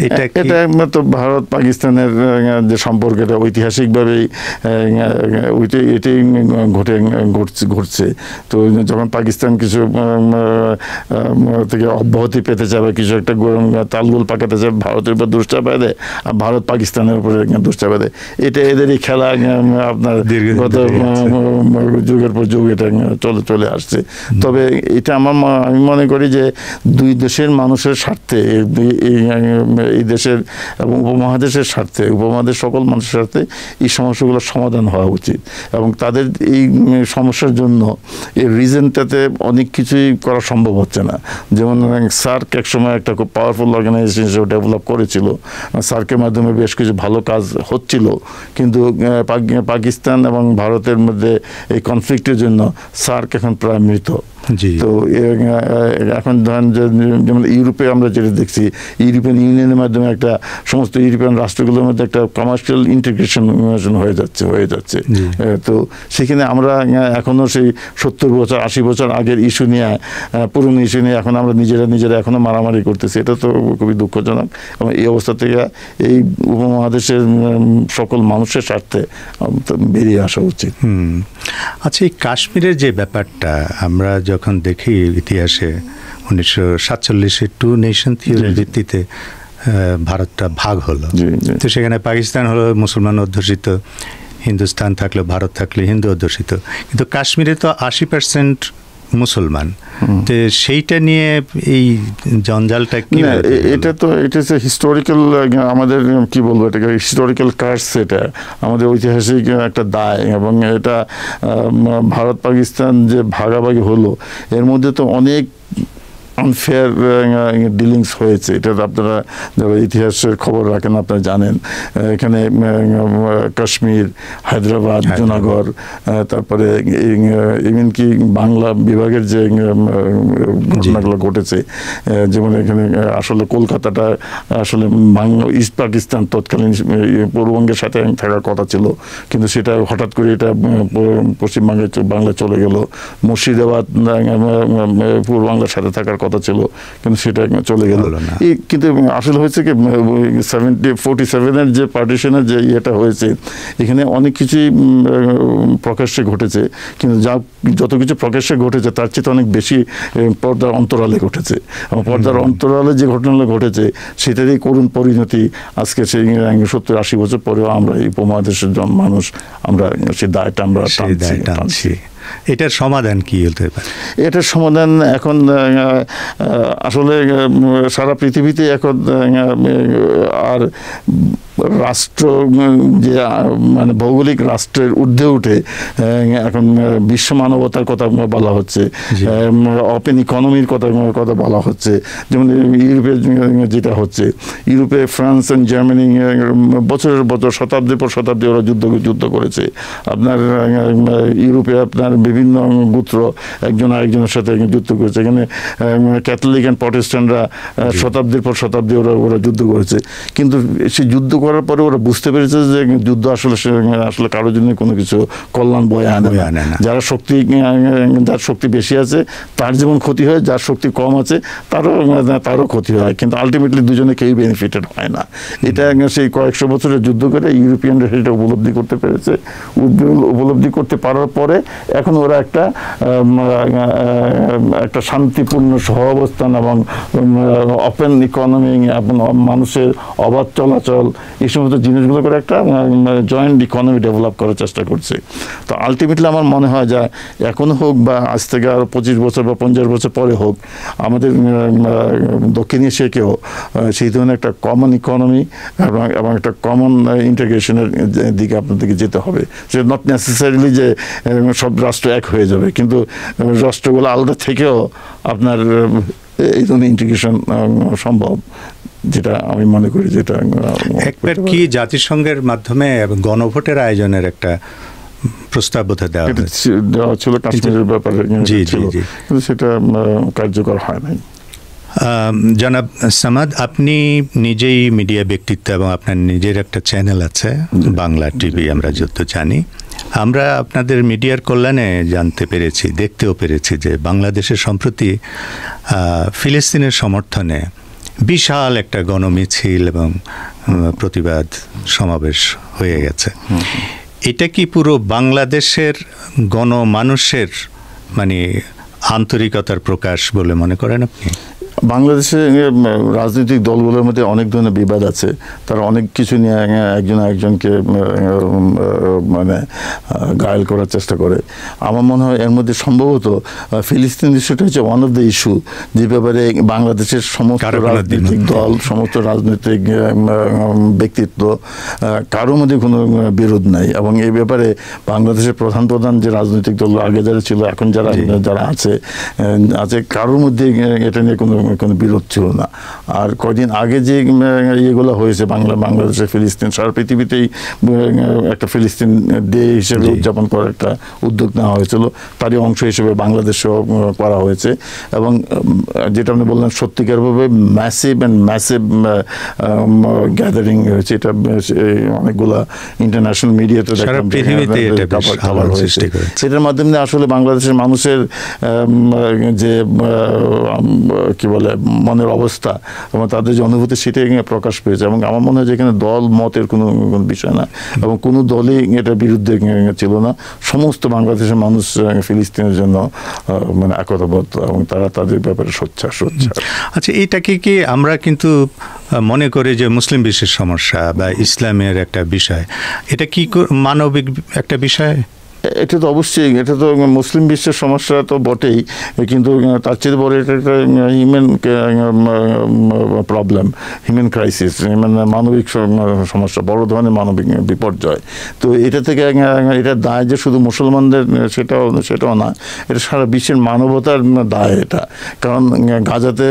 এটা একমাত্র ভারত পাকিস্তানের যে সম্পর্ক, এটা ঐতিহাসিকভাবেই এটাই ঘটছে। তো যখন পাকিস্তান কিছু থেকে অব্যাহতি পেতে যাবে, কিছু একটা তালগোল পাকাতে যাবে, ভারতের উপর দোষ চাপায় দেয়, আর ভারত পাকিস্তানের উপরে দোষ চাপায় দেয়। এটা এদেরই খেলা, আপনার গত যুগের পর যুগ এটা চলে আসছে। তবে এটা আমি মনে করি যে দুই দেশের মানুষের স্বার্থে, এই দেশের এবং উপমহাদেশের স্বার্থে, উপমহাদেশ সকল মানুষের স্বার্থে এই সমস্যাগুলোর সমাধান হওয়া উচিত। এবং তাদের এই সমস্যার জন্য এই রিজনটাতে অনেক কিছুই করা সম্ভব হচ্ছে না। যেমন সার্ক একসময় একটা খুব পাওয়ারফুল অর্গানাইজেশন হিসেবে ডেভেলপ করেছিল, সার্কের মাধ্যমে বেশ কিছু ভালো কাজ হচ্ছিল, কিন্তু পাকিস্তান এবং ভারতের মধ্যে এই কনফ্লিক্টের জন্য সার্ক এখন প্রায় মৃত। তো এখন ধরেন যেমন ইউরোপে আমরা যেটা দেখছি, ইউরোপিয়ান ইউনিয়নের মাধ্যমে একটা সমস্ত ইউরোপিয়ান রাষ্ট্রগুলোর মধ্যে একটা কমার্শিয়াল ইন্টিগ্রেশন হয়ে যাচ্ছে। তো সেখানে আমরা এখনো সেই 70 বছর 80 বছর আগের ইস্যু নিয়ে, পুরনো ইস্যু নিয়ে এখন আমরা নিজেরা এখনো মারামারি করতেছি। এটা তো খুবই দুঃখজনক। এবং এই অবস্থা থেকে এই উপমহাদেশের সকল মানুষের স্বার্থে বেরিয়ে আসা উচিত। আচ্ছা, এই কাশ্মীরের যে ব্যাপারটা আমরা যখন দেখি ইতিহাসে 1947-এ টু নেশন থিওরির ভিত্তিতে ভারতটা ভাগ হলো, তো সেখানে পাকিস্তান হলো মুসলমান অধ্যুষিত, হিন্দুস্তান থাকলো, ভারত থাকলে হিন্দু অধ্যুষিত, কিন্তু কাশ্মীরে তো 80% মুসলমান। তো সেইটা নিয়ে এই জঞ্জালটা কি? এটা হিস্টোরিক্যাল, আমাদের কি বলবো, এটা হিস্টোরিক্যাল কার্স, এটা আমাদের ঐতিহাসিক একটা দায়। এবং এটা ভারত পাকিস্তান যে ভাগাভাগি হলো, এর মধ্যে তো অনেক আনফেয়ার ডিলিংস হয়েছে। এটা আপনারা যারা ইতিহাসের খবর রাখেন আপনারা জানেন। এখানে কাশ্মীর, হায়দ্রাবাদ, জুনাগড়, তারপরে এমনকি বাংলা বিভাগের যে ঘটনাগুলো ঘটেছে, যেমন এখানে আসলে কলকাতাটা আসলে ইস্ট পাকিস্তান তৎকালীন পূর্ববঙ্গের সাথে থাকার কথা ছিল, কিন্তু সেটা হঠাৎ করে এটা বাংলা চলে গেল। মুর্শিদাবাদ পূর্ব বাংলার সাথে থাকার কথা ছিল, কিন্তু সেটা চলে গেল। কিন্তু আসলে হয়েছে কি, 47-এর যে পার্টিশনের যে ইয়েটা হয়েছে, এখানে অনেক কিছুই প্রকাশ্যে ঘটেছে, কিন্তু যত কিছু প্রকাশ্যে ঘটেছে তার চেয়ে অনেক বেশি পর্দার অন্তরালে ঘটেছে। এবং পর্দার অন্তরালে যে ঘটনাগুলো ঘটেছে সেটারই করুণ পরিণতি আজকে সেই 70-80 বছর পরেও আমরা এই উপমহাদেশের মানুষ আমরা সেই দায়টা আমরা টানছি। এটার সমাধান কি হতে পারে? এটার সমাধান এখন আসলে সারা পৃথিবীতে এখন আর রাষ্ট্র যে মানে ভৌগোলিক রাষ্ট্রের ঊর্ধ্বে উঠে এখন বিশ্ব মানবতার কথা বলা হচ্ছে, ওপেন ইকোনমির কথা বলা হচ্ছে। যেমন ইউরোপে যেটা হচ্ছে, ইউরোপে ফ্রান্স এন্ড জার্মানি বছরের বছর শতাব্দীর পর শতাব্দী ওরা যুদ্ধ করেছে। আপনার ইউরোপে আপনার বিভিন্ন গোত্র একজন আরেকজনের সাথে যুদ্ধ করেছে। এখানে ক্যাথলিক অ্যান্ড প্রটেস্ট্যান্টরা শতাব্দীর পর শতাব্দী ওরা যুদ্ধ করেছে। কিন্তু সেই যুদ্ধ করার পরে ওরা বুঝতে পেরেছে যে যুদ্ধ আসলে কারোর জন্য কোনো কিছু কল্যাণ বয়ে আনে না। যার শক্তি বেশি আছে তার যেমন ক্ষতি হয়, যার শক্তি কম আছে তারও ক্ষতি হয়, কিন্তু আলটিমেটলি দুজনে কেউই বেনিফিটেড হয় না। এটা সেই কয়েকশো বছরের যুদ্ধ করে ইউরোপিয়ানরা সেটা উপলব্ধি করতে পেরেছে। উপলব্ধি করতে পারার পরে এখন ওরা একটা শান্তিপূর্ণ সহাবস্থান এবং ওপেন ইকোনমি এবং মানুষের অবাধ চলাচল, এই সমস্ত জিনিসগুলো করে একটা জয়েন্ট ইকোনমি ডেভেলপ করার চেষ্টা করছে। তো আলটিমেটলি আমার মনে হয় যে এখন হোক বা আজ থেকে আরও 25 বছর বা 50 বছর পরে হোক, আমাদের দক্ষিণ এশিয়াকেও সেই ধরনের একটা কমন ইকোনমি এবং একটা কমন ইন্টিগ্রেশনের দিকে আপনাদেরকে যেতে হবে। সে নট নেসেসারিলি যে সব রাষ্ট্র এক হয়ে যাবে, কিন্তু রাষ্ট্রগুলো আলাদা থেকেও আপনার এই ধরনের ইন্টিগ্রেশন সম্ভব, যেটা আমি মনে করি। যেটা একবার কি জাতিসংঘের মাধ্যমে গণভোটের আয়োজনের একটা প্রস্তাব দেওয়া ছিল কাশ্মীরের ব্যাপারে, কিন্তু সেটা কার্যকর হয় নাই। জনাব সামাদ, আপনি নিজেই মিডিয়া ব্যক্তিত্ব এবং আপনার নিজের একটা চ্যানেল আছে, বাংলা টিভি, আমরা যত জানি। আমরা আপনাদের মিডিয়ার কল্যাণে জানতে পেরেছি, দেখতেও পেরেছি যে বাংলাদেশের সম্প্রতি ফিলিস্তিনের সমর্থনে বিশাল একটা গণমিছিল এবং প্রতিবাদ সমাবেশ হয়ে গেছে। এটা কি পুরো বাংলাদেশের গণমানুষের মানে আন্তরিকতার প্রকাশ বলে মনে করেন আপনি? বাংলাদেশে রাজনৈতিক দলগুলোর মধ্যে অনেক ধরনের বিবাদ আছে, তারা অনেক কিছু নিয়ে একজন একজনকে মানে ঘায়েল করার চেষ্টা করে। আমার মনে হয় এর মধ্যে সম্ভবত ফিলিস্তিন ইস্যুটা হচ্ছে ওয়ান অফ দ্য ইস্যু, যে ব্যাপারে বাংলাদেশের সমস্ত রাজনৈতিক দল, সমস্ত রাজনৈতিক ব্যক্তিত্ব কারোর মধ্যে কোনো বিরোধ নাই, এবং এই ব্যাপারে বাংলাদেশের প্রধান যে রাজনৈতিক দল আগে যারা ছিল, এখন যারা আছে কারোর মধ্যে এটা নিয়ে কোনো বিরোধ ছিল না। আর কদিন আগে যে ইয়েগুলো হয়েছে বাংলাদেশে ফিলিস্তিন, সারা পৃথিবীতেই একটা ফিলিস্তিন ডে হিসেবে উদযাপন করার একটা উদ্যোগ নেওয়া হয়েছিল, তারই অংশ হিসেবে বাংলাদেশেও করা হয়েছে। এবং যেটা আপনি বললেন সত্যিকারভাবে ম্যাসিভ গ্যাদারিং হয়েছে, এটা অনেকগুলা ইন্টারন্যাশনাল মিডিয়াতে খাবার হয়েছে। সেটার মাধ্যমে আসলে বাংলাদেশের মানুষের যে কি বলে মনের অবস্থা এবং তাদের যে অনুভূতি, সেটাই প্রকাশ পেয়েছে। এবং আমার মনে হয় যে এখানে দল মতের কোনো বিষয় না, এবং কোনো দলই এটার বিরুদ্ধে ছিল না। সমস্ত বাংলাদেশের মানুষ ফিলিস্তিনের জন্য মানে একতাবদ্ধ, এবং তারা তাদের ব্যাপারে সোচ্চার। আচ্ছা, এটাকে কি আমরা কিন্তু মনে করি যে মুসলিম বিশ্বের সমস্যা বা ইসলামের একটা বিষয়, এটা কি মানবিক একটা বিষয়? এটা তো অবশ্যই, এটা তো মুসলিম বিশ্বের সমস্যা তো বটেই, কিন্তু তার চেয়ে বড় এটা একটা হিউম্যান প্রবলেম, হিউম্যান ক্রাইসিস, মানে মানবিক সমস্যা, বড় ধরনের মানবিক বিপর্যয়। তো এটা থেকে এটা দায় যে শুধু মুসলমানদের সেটাও না, এটা সারা বিশ্বের মানবতার দায় এটা। কারণ গাজাতে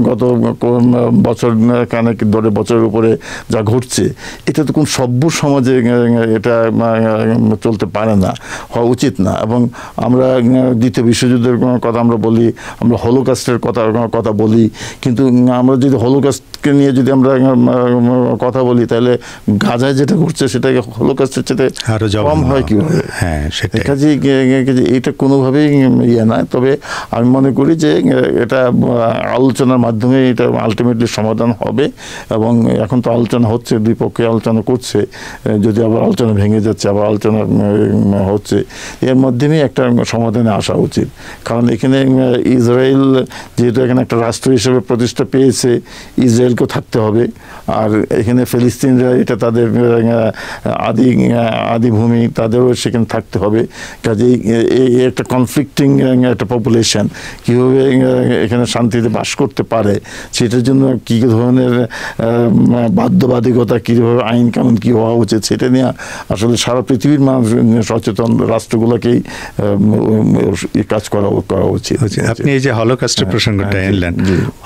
গত বছর খানেক ধরে, বছরের উপরে যা ঘটছে, এটা তো কোন সভ্য সমাজে এটা চলতে পারে না, হওয়া উচিত না। এবং আমরা দ্বিতীয় বিশ্বযুদ্ধের কথা আমরা বলি, আমরা হলোকাস্টের কথা বলি, কিন্তু আমরা যদি হলোকাস্টকে নিয়ে যদি আমরা কথা বলি, তাহলে গাজায় যেটা ঘটছে সেটাকে হলোকাস্টের চেয়ে কম হয় কীভাবে? হ্যাঁ, কাজে এটা কোনোভাবেই ইয়ে নয়। তবে আমি মনে করি যে এটা আলোচনার মাধ্যমে এটা আলটিমেটলি সমাধান হবে, এবং এখন তো আলোচনা হচ্ছে, দুই পক্ষে আলোচনা করছে, যদি আবার আলোচনা ভেঙে যাচ্ছে, আবার আলোচনা হচ্ছে, এর মাধ্যমে একটা সমাধানে আসা উচিত। কারণ এখানে ইসরায়েল যেহেতু এখানে একটা রাষ্ট্র হিসেবে প্রতিষ্ঠা পেয়েছে, ইসরায়েলকেও থাকতে হবে, আর এখানে ফিলিস্তিনরা এটা তাদের আদি ভূমি, তাদেরও সেখানে থাকতে হবে। কাজেই এই একটা কনফ্লিক্টিং একটা পপুলেশন কীভাবে এখানে শান্তিতে বাস করতে পারে, সেটার জন্য কী ধরনের বাধ্যবাধকতা, কীভাবে আইন কানুন কী হওয়া উচিত, সেটা নিয়ে আসলে সারা পৃথিবীর মানুষ সচেতন, রাষ্ট্রগুলোকেই কাজ করা উচিত। আপনি এই যে হলোকাস্টের প্রসঙ্গটা এনলেন,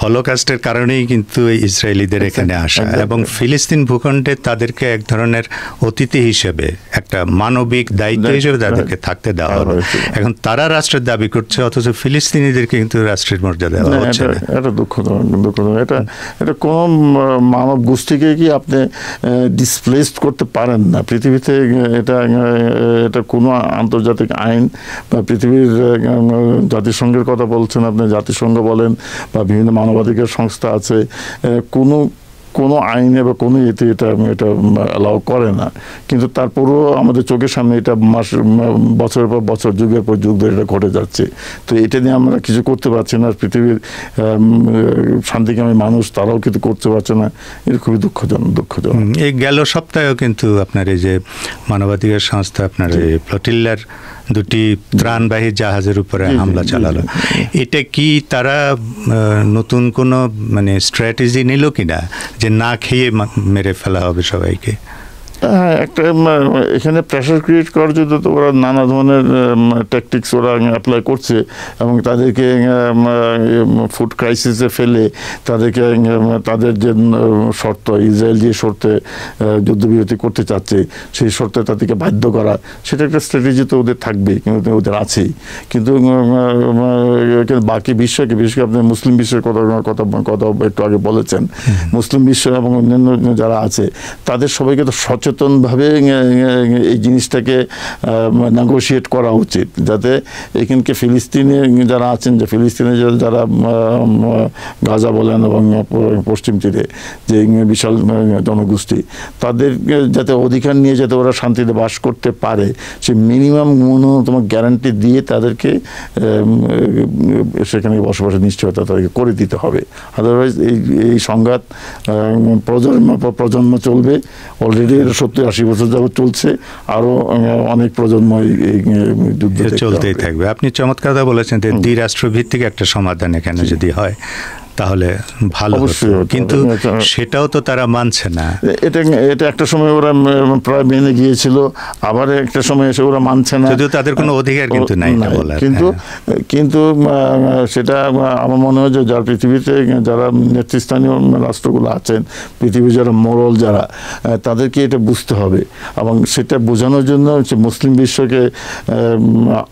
হলোকাস্টের কারণেই কিন্তু ইসরায়েলিদের এখানে আসা, এবং ফিলিস্তিন ভূখণ্ডে তাদেরকে এক ধরনের অতিথি হিসেবে, একটা মানবিক দায়িত্ব হিসেবে তাদেরকে থাকতে দেওয়া হবে। এখন তারা রাষ্ট্রের দাবি করছে, অথচ ফিলিস্তিনিদেরকে কিন্তু রাষ্ট্রের মর্যাদা দেওয়া হচ্ছে না। এটা দুঃখজনক। এটা কোন মানব গোষ্ঠীকে কি আপনি ডিসপ্লেসড করতে পারেন না পৃথিবীতে। এটা কোনো আন্তর্জাতিক আইন বা পৃথিবীর জাতিসংঘের কথা বলছেন আপনি, জাতিসংঘ বলেন বা বিভিন্ন মানবাধিকার সংস্থা আছে, কোনো আইনে বা কোনো ইয়েতে এটা অ্যালাউ করে না। কিন্তু তারপরেও আমাদের চোখের সামনে এটা বছরের পর বছর, যুগের পর যুগ ধরে এটা ঘটে যাচ্ছে। তো এটা নিয়ে আমরা কিছু করতে পারছি না। পৃথিবীর শান্তিকামী মানুষ তারাও কিন্তু করতে পারছে না। এটা খুবই দুঃখজনক। এই গেল সপ্তাহেও কিন্তু আপনার এই যে মানবাধিকার সংস্থা আপনার এই ফ্লোটিল্লার দুটি ত্রাণবাহী জাহাজের উপরে হামলা চালালো, এটা কি তারা নতুন কোনো মানে স্ট্র্যাটেজি নিল কিনা যে না খেয়ে মেরে ফেলা হবে সবাইকে? হ্যাঁ, একটা এখানে প্রেশার ক্রিয়েট করার জন্য তো ওরা নানা ধরনের ট্যাকটিক্স ওরা অ্যাপ্লাই করছে, এবং তাদেরকে ফুড ক্রাইসিসে ফেলে তাদেরকে তাদের যে শর্ত, ইসরায়েল যে শর্তে যুদ্ধবিরতি করতে চাচ্ছে, সেই শর্তে তাদেরকে বাধ্য করা, সেটা একটা স্ট্র্যাটেজি তো ওদের থাকবে, কিন্তু ওদের আছেই। কিন্তু বাকি বিশ্বকে, বিশেষ করে আপনি মুসলিম বিশ্বের কথা একটু আগে বলেছেন, মুসলিম বিশ্ব এবং অন্যান্য যারা আছে তাদের সবাইকে তো সচেতন সচেতনভাবে এই জিনিসটাকে নেগোশিয়েট করা উচিত, যাতে এখানকে ফিলিস্তিনে যারা আছেন, যে ফিলিস্তিনে যারা গাজা বলেন এবং পশ্চিম তীরে যে বিশাল জনগোষ্ঠী, তাদের যাতে অধিকার নিয়ে যাতে ওরা শান্তিতে বাস করতে পারে, সে মিনিমাম ন্যূনতম গ্যারান্টি দিয়ে তাদেরকে সেখানে বসবাসের নিশ্চয়তা তাদেরকে করে দিতে হবে। আদারওয়াইজ এই সংঘাত প্রজন্ম চলবে। অলরেডি 70-80 বছর যাবত চলছে, আরো অনেক প্রজন্ম এই যুদ্ধ চলতেই থাকবে। আপনি চমৎকার বলেছেন যে দ্বিরাষ্ট্রভিত্তিক একটা সমাধান এখানে যদি হয় তাহলে ভালো হতো, কিন্তু সেটাও তো তারা মানছে না। এটা একটা সময় ওরা প্রায় মেনে গিয়েছিল, আবার একটা সময় এসে ওরা মানছে না, যদিও তাদের কোনো অধিকার কিন্তু নাই কিন্তু সেটা আমার মনে হয় যে যারা পৃথিবীতে যারা নেতৃস্থানীয় রাষ্ট্রগুলো আছেন, পৃথিবীর যারা মোরাল যারা, তাদেরকে এটা বুঝতে হবে এবং সেটা বোঝানোর জন্য মুসলিম বিশ্বকে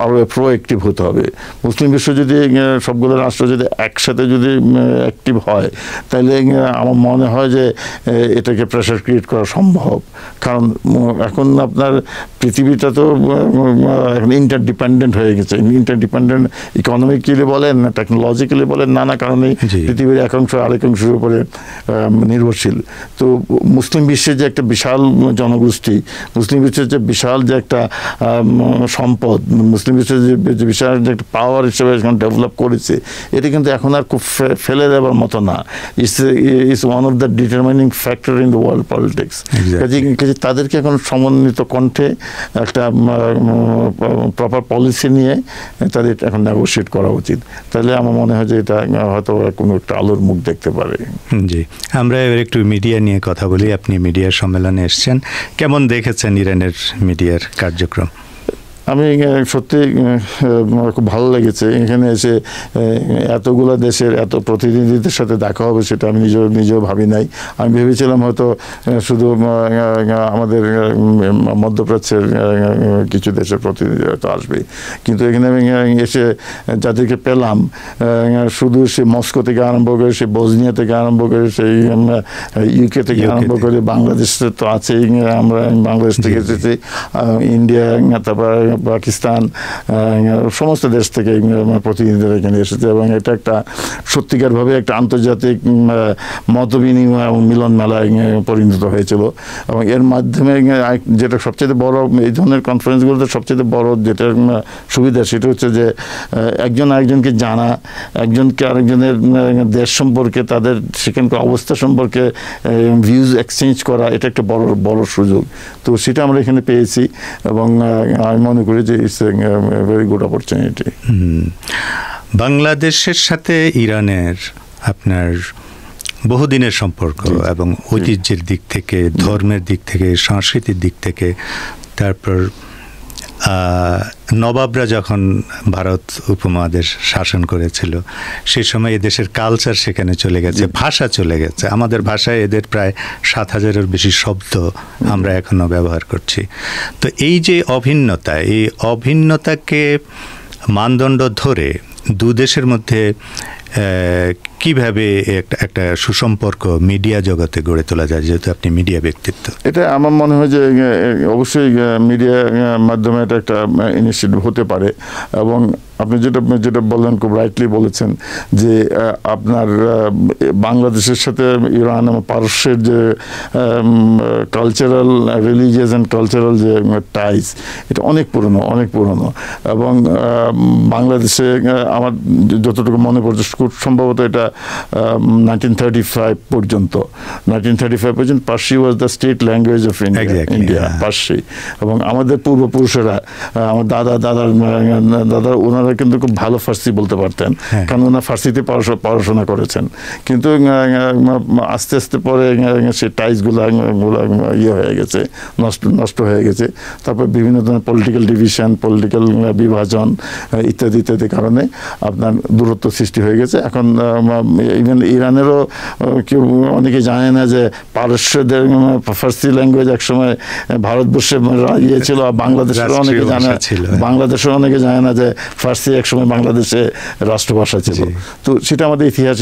আরো প্রোঅ্যাক্টিভ হতে হবে। মুসলিম বিশ্ব যদি সবগুলো রাষ্ট্র যদি একসাথে যদি অ্যাক্টিভ হয়, তাহলে আমার মনে হয় যে এটাকে প্রেশার ক্রিয়েট করা সম্ভব। কারণ এখন আপনার পৃথিবীটা তো এখন ইন্টারডিপেন্ডেন্ট হয়ে গেছে। ইন্টারডিপেন্ডেন্ট ইকোনমিক্যালি বলেন, টেকনোলজিক্যালি বলেন, নানা কারণেই পৃথিবীর এক অংশ আরেক অংশের উপরে নির্ভরশীল। তো মুসলিম বিশ্বের যে একটা বিশাল জনগোষ্ঠী, মুসলিম বিশ্বের যে বিশাল যে একটা সম্পদ, মুসলিম বিশ্বের যে বিশাল যে একটা পাওয়ার হিসেবে এখন ডেভেলপ করেছে, এটা কিন্তু এখন আর খুব ফেলে দেওয়ার মতো না। It's one of the determining factor in the world politics. তাদেরকে এখন সমন্বিত কণ্ঠে একটা প্রপার পলিসি নিয়ে তাদের এখন নেগোশিয়েট করা উচিত। তাহলে আমার মনে হয় যে এটা হয়তো কোনো একটা আলোর মুখ দেখতে পারে। জি, আমরা এবার একটু মিডিয়া নিয়ে কথা বলি। আপনি মিডিয়ার সম্মেলনে এসেছেন, কেমন দেখেছেন ইরানের মিডিয়ার কার্যক্রম? আমি সত্যি খুব ভালো লেগেছে এখানে এসে। এতগুলো দেশের এত প্রতিনিধিদের সাথে দেখা হবে সেটা আমি নিজেও ভাবি নাই। আমি ভেবেছিলাম হয়তো শুধু আমাদের মধ্যপ্রাচ্যের কিছু দেশের প্রতিনিধি হয়তো আসবে, কিন্তু এখানে আমি এসে যাদেরকে পেলাম, শুধু সে মস্কো থেকে আরম্ভ করে, সে বসনিয়া থেকে আরম্ভ করে, সেই ইউকে থেকে আরম্ভ করে, বাংলাদেশ তো আছেই, আমরা বাংলাদেশ থেকে এসেছি, ইন্ডিয়া, তারপর পাকিস্তান, সমস্ত দেশ থেকে প্রতিনিধিরা এখানে এসেছে এবং এটা একটা সত্যিকারভাবে একটা আন্তর্জাতিক মত বিনিময় এবং মিলন মেলায় পরিণত হয়েছিল। এবং এর মাধ্যমে যেটা সবচেয়ে বড়, এই ধরনের কনফারেন্সগুলোতে সবচেয়ে বড় যেটা সুবিধা, সেটা হচ্ছে যে একজন আরেকজনকে জানা, একজনকে আরেকজনের দেশ সম্পর্কে, তাদের সেখানকার অবস্থা সম্পর্কে ভিউজ এক্সচেঞ্জ করা, এটা একটা বড় সুযোগ। তো সেটা আমরা এখানে পেয়েছি এবং আমি মনে করি যে it's a very good opportunity. বাংলাদেশের সাথে ইরানের আপনার বহুদিনের সম্পর্ক এবং ঐতিহ্যের দিক থেকে, ধর্মের দিক থেকে, সংস্কৃতির দিক থেকে, তারপর নবাবরা যখন ভারত উপমহাদেশ শাসন করেছিল সেই সময় এদেশের কালচার সেখানে চলে গেছে, ভাষা চলে গেছে। আমাদের ভাষায় এদের প্রায় 7,000-এর বেশি শব্দ আমরা এখনো ব্যবহার করছি। তো এই যে অভিন্নতা, এই অভিন্নতাকে মানদণ্ড ধরে দু দেশের মধ্যে কিভাবে একটা সুসম্পর্ক মিডিয়া জগতে গড়ে তোলা যায়, যেহেতু আপনি মিডিয়া ব্যক্তিত্ব? এটা আমার মনে হয় যে অবশ্যই মিডিয়ার মাধ্যমে এটা একটা ইনিশিয়েটিভ হতে পারে। এবং আপনি যেটা বললেন, খুব রাইটলি বলেছেন যে আপনার বাংলাদেশের সাথে ইরান এবং পারস্যের যে কালচারাল, রিলিজিয়াস অ্যান্ড কালচারাল যে টাইজ, এটা অনেক পুরনো। এবং বাংলাদেশে আমার যতটুকু মনে পড়ছে, খুব সম্ভবত এটা 1935 পর্যন্ত Parsi was the state language of India, Parsi. এবং আমাদের পূর্বপুরুষেরা, আমার দাদার ওনারা কিন্তু খুব ভালো ফার্সি বলতে পারতেন, কারণ ওনারা ফার্সিতে পড়াশোনা করেছেন। কিন্তু আস্তে আস্তে পরে সেই টাইজগুলো হয়ে গেছে, নষ্ট হয়ে গেছে। তারপর বিভিন্ন ধরনের পলিটিক্যাল ডিভিশন, পলিটিক্যাল বিভাজন ইত্যাদি কারণে আপনার দূরত্ব সৃষ্টি হয়ে গেছে। এখন ইভেন ইরানেরও কেউ অনেকে জানে না যে পারস্যদের ফার্সি ল্যাঙ্গুয়েজ একসময় ভারতবর্ষে ছিল, বাংলাদেশের অনেকে জানে না যে ফার্সি ফার্সি একসময় বাংলাদেশে রাষ্ট্রভাষা ছিল। তো সেটা আমাদের ইতিহাস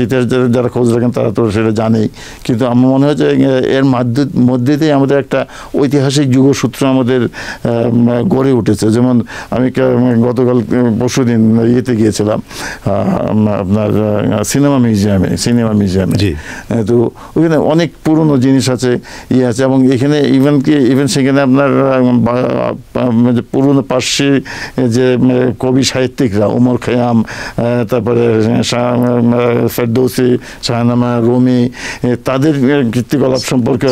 যারা খোঁজ রাখেন তারা তো সেটা জানেই, কিন্তু আমার মনে হয় যে এর মধ্যে দিয়ে আমাদের একটা ঐতিহাসিক যুগসূত্র আমাদের গড়ে উঠেছে। যেমন আমি গতকাল পরশুদিন ইয়েতে গিয়েছিলাম আপনার সিনেমা মিউজিয়ামে। তো ওখানে অনেক পুরনো জিনিস আছে, আছে, এবং এখানে ইভেন সেখানে আপনার পুরনো পার্সি যে কবি সাহিত্যিকরা ওমর খৈয়াম, তারপরে ফেরদৌসি, শাহনামা, রুমি, তাদের কীর্তিকলাপ সম্পর্কে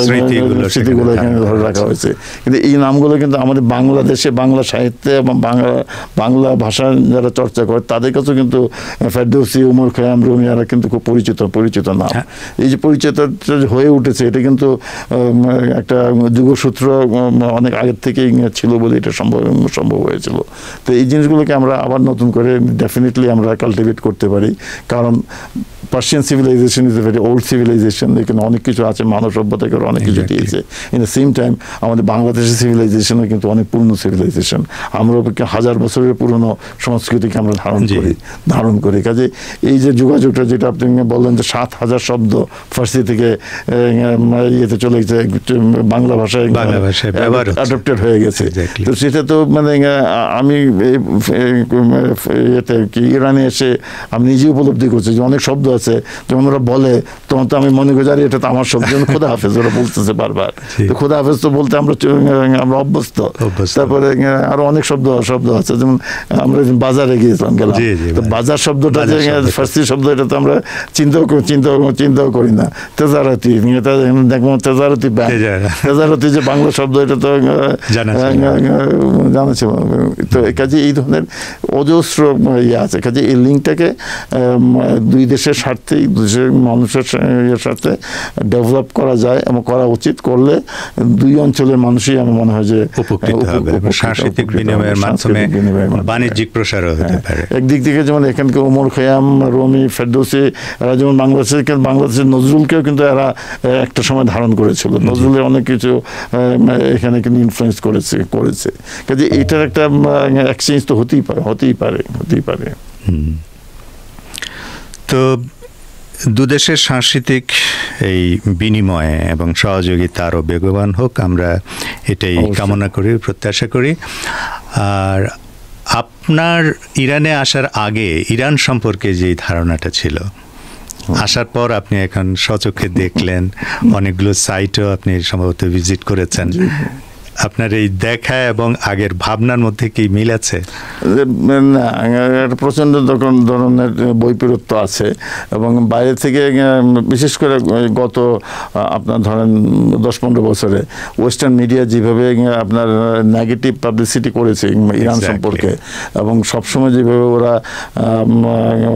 স্মৃতিগুলো এখানে ধরে রাখা হয়েছে। কিন্তু এই নামগুলো কিন্তু আমাদের বাংলাদেশে বাংলা সাহিত্যে এবং বাংলা ভাষা যারা চর্চা করে তাদের কাছেও কিন্তু ফেরদৌসি, ওমর খৈয়াম, রুমি এরা কিন্তু খুব পরিচিত নাম। এই যে পরিচিত হয়ে উঠেছে এটা কিন্তু একটা যুগসূত্র অনেক আগের থেকেই ছিল বলে এটা সম্ভব হয়েছিল। তো এই জিনিসগুলোকে আমরা আবার নতুন করে ডেফিনেটলি আমরা কালটিভেট করতে পারি, কারণ Persian civilisation is a very old civilisation. এখানে অনেক কিছু আছে, মানব সভ্যতা করে অনেক কিছু দিয়েছে। ইন দ্য সেম টাইম আমাদের বাংলাদেশের সিভিলাইজেশনও কিন্তু অনেক পুরনো সিভিলাইজেশন। আমরা 1000 বছরের পুরনো সংস্কৃতিকে আমরা ধারণ করি। কাজে এই যে যোগাযোগটা যেটা আপনি বললেন যে 7000 শব্দ ফার্সি থেকে ইয়েতে চলে গেছে, বাংলা ভাষায় অ্যাডপ্টেড হয়ে গেছে। তো সেটা তো মানে আমি ইরানে এসে আমি নিজে উপলব্ধি করছি যে অনেক শব্দ আছে যখন ওরা বলে তখন তো আমি মনে করি যে এটা তো আমার শব্দ, খোদা হাফেজ ওরা বলতেছে বারবার। তো খোদা হাফেজ তো বলতে আমরা অভ্যস্ত। তারপরে আরো অনেক শব্দ আছে, যেমন আমরা বাজারে গিয়েছিলাম গেলাম, তো বাজার শব্দটা যে ফার্সি শব্দ এটা তো আমরা চিন্তাও করি না। তেজারতি দেখবো, তেজারতি যে বাংলা শব্দ এটা তো জানা ছিল। তো কাজে এই ধরনের অজস্র ইয়ে আছে। কাজে এই লিঙ্কটাকে দুই দেশের স্বার্থে, দেশের মানুষের সাথে ডেভেলপ করা যায় এবং করা উচিত। করলে দুই অঞ্চলের মানুষই আমার মনে হয় যে উপকৃত হবে, সাংস্কৃতিক বিনিময়ের মাধ্যমে বাণিজ্যিক প্রসারও হতে পারে। একদিক থেকে যেমন এখানকে ওমর খৈয়াম, রুমি, ফেরদৌসি এরা যেমন বাংলাদেশের নজরুলকেও কিন্তু এরা একটা সময় ধারণ করেছিল। নজরুলের অনেক কিছু এখানে কিন্তু ইনফ্লুয়েন্স করেছে। কাজে এটার একটা এক্সচেঞ্জ তো হতেই পারে। তো দুদেশের সাংস্কৃতিক এই বিনিময় এবং সহযোগিতা আরও বেগবান হোক, আমরা এটাই কামনা করি, প্রত্যাশা করি। আর আপনার ইরানে আসার আগে ইরান সম্পর্কে যে ধারণাটা ছিল, আসার পর আপনি এখন স্বচক্ষে দেখলেন, অনেকগুলো সাইটও আপনি সম্ভবত ভিজিট করেছেন, আপনার এই দেখা এবং আগের ভাবনার মধ্যে কি মিল আছে? না, প্রচণ্ড ধরনের বৈপরীত্য আছে। এবং বাইরে থেকে বিশেষ করে গত আপনার ধরেন 10-15 বছরে ওয়েস্টার্ন মিডিয়া যেভাবে আপনার নেগেটিভ পাবলিসিটি করেছে ইরান সম্পর্কে, এবং সবসময় যেভাবে ওরা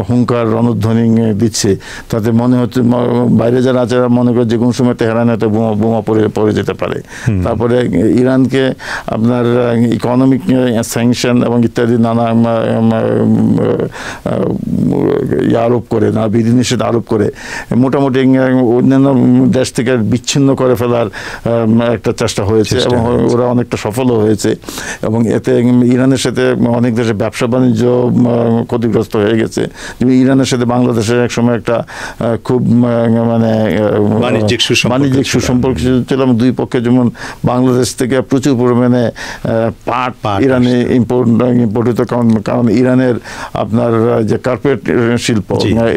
হুঙ্কার রণধ্বনি দিচ্ছে, তাতে মনে হচ্ছে বাইরে যারা আছে মনে করে যে কোনো সময় তেহরানে তো বোমা পড়ে যেতে পারে। তারপরে ইরানকে আপনার ইকোনমিক স্যাংশন এবং ইত্যাদি নানা আরোপ করে, না বিধিনিষেধ আরোপ করে মোটামুটি অন্যান্য দেশ থেকে বিচ্ছিন্ন করে ফেলার একটা চেষ্টা হয়েছে, এবং ওরা অনেকটা সফলও হয়েছে। এবং এতে ইরানের সাথে অনেক দেশে ব্যবসা বাণিজ্য ক্ষতিগ্রস্ত হয়ে গেছে। ইরানের সাথে বাংলাদেশের একসময় একটা খুব মানে বাণিজ্যিক সুসম্পর্ক ছিল। দুই পক্ষে যেমন বাংলাদেশ থেকে প্রচুর পরিমাণে পাট ইরানে ইম্পোর্ট হতো, কারণ ইরানের আপনার যে কার্পেট শিল্প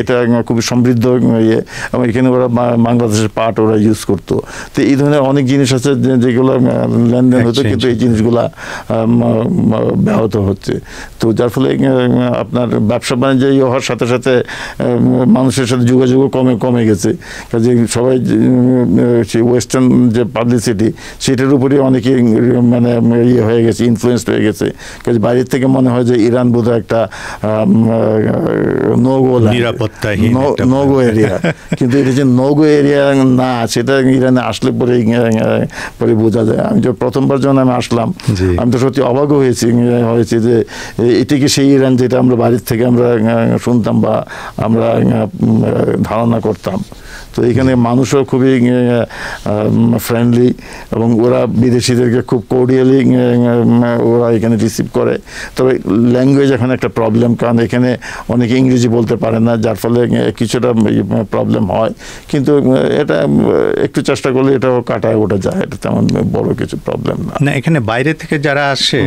এটা খুবই সমৃদ্ধ ইয়ে, এবং এখানে ওরা বাংলাদেশের পাট ওরা ইউজ করতো। তো এই ধরনের অনেক জিনিস আছে যেগুলো লেনদেন হতো, কিন্তু এই জিনিসগুলা ব্যাহত হচ্ছে। তো যার ফলে আপনার ব্যবসা বাণিজ্য হওয়ার সাথে সাথে মানুষের সাথে যোগাযোগও কমে গেছে। কাজে সবাই ওয়েস্টার্ন যে পাবলিসিটি সেটার উপরে অনেকে মানে ইয়ে হয়ে গেছে, ইনফ্লুয়েন্সড হয়ে গেছে। কাজে বাইরের থেকে মনে হয় যে ইরান বোধহয় একটা নোগো এরিয়া, কিন্তু এটা যে নোগো এরিয়া না, সেটা ইরানে আসলে পরে বোঝা যায়। আমি যে প্রথমবার যখন আমি আসলাম আমি তো সত্যি অবাকও হয়েছি যে এটি কি সেই ইরান যেটা আমরা বাড়ির থেকে আমরা শুনতাম বা আমরা ধারণা করতাম। তো এখানে মানুষও খুবই ফ্রেন্ডলি, এবং ওরা বিদেশিদের এদেরকে খুব কোর্ডিয়ালি ওরা এখানে রিসিভ করে। তবে ল্যাঙ্গুয়েজ এখন একটা প্রবলেম, কারণ এখানে অনেকে ইংরেজি বলতে পারে না, যার ফলে কিছুটা প্রবলেম হয়। কিন্তু এটা একটু চেষ্টা করলে এটাও কাটায় ওঠা যায়, এটা তেমন বড় কিছু প্রবলেম না। না, এখানে বাইরে থেকে যারা আসে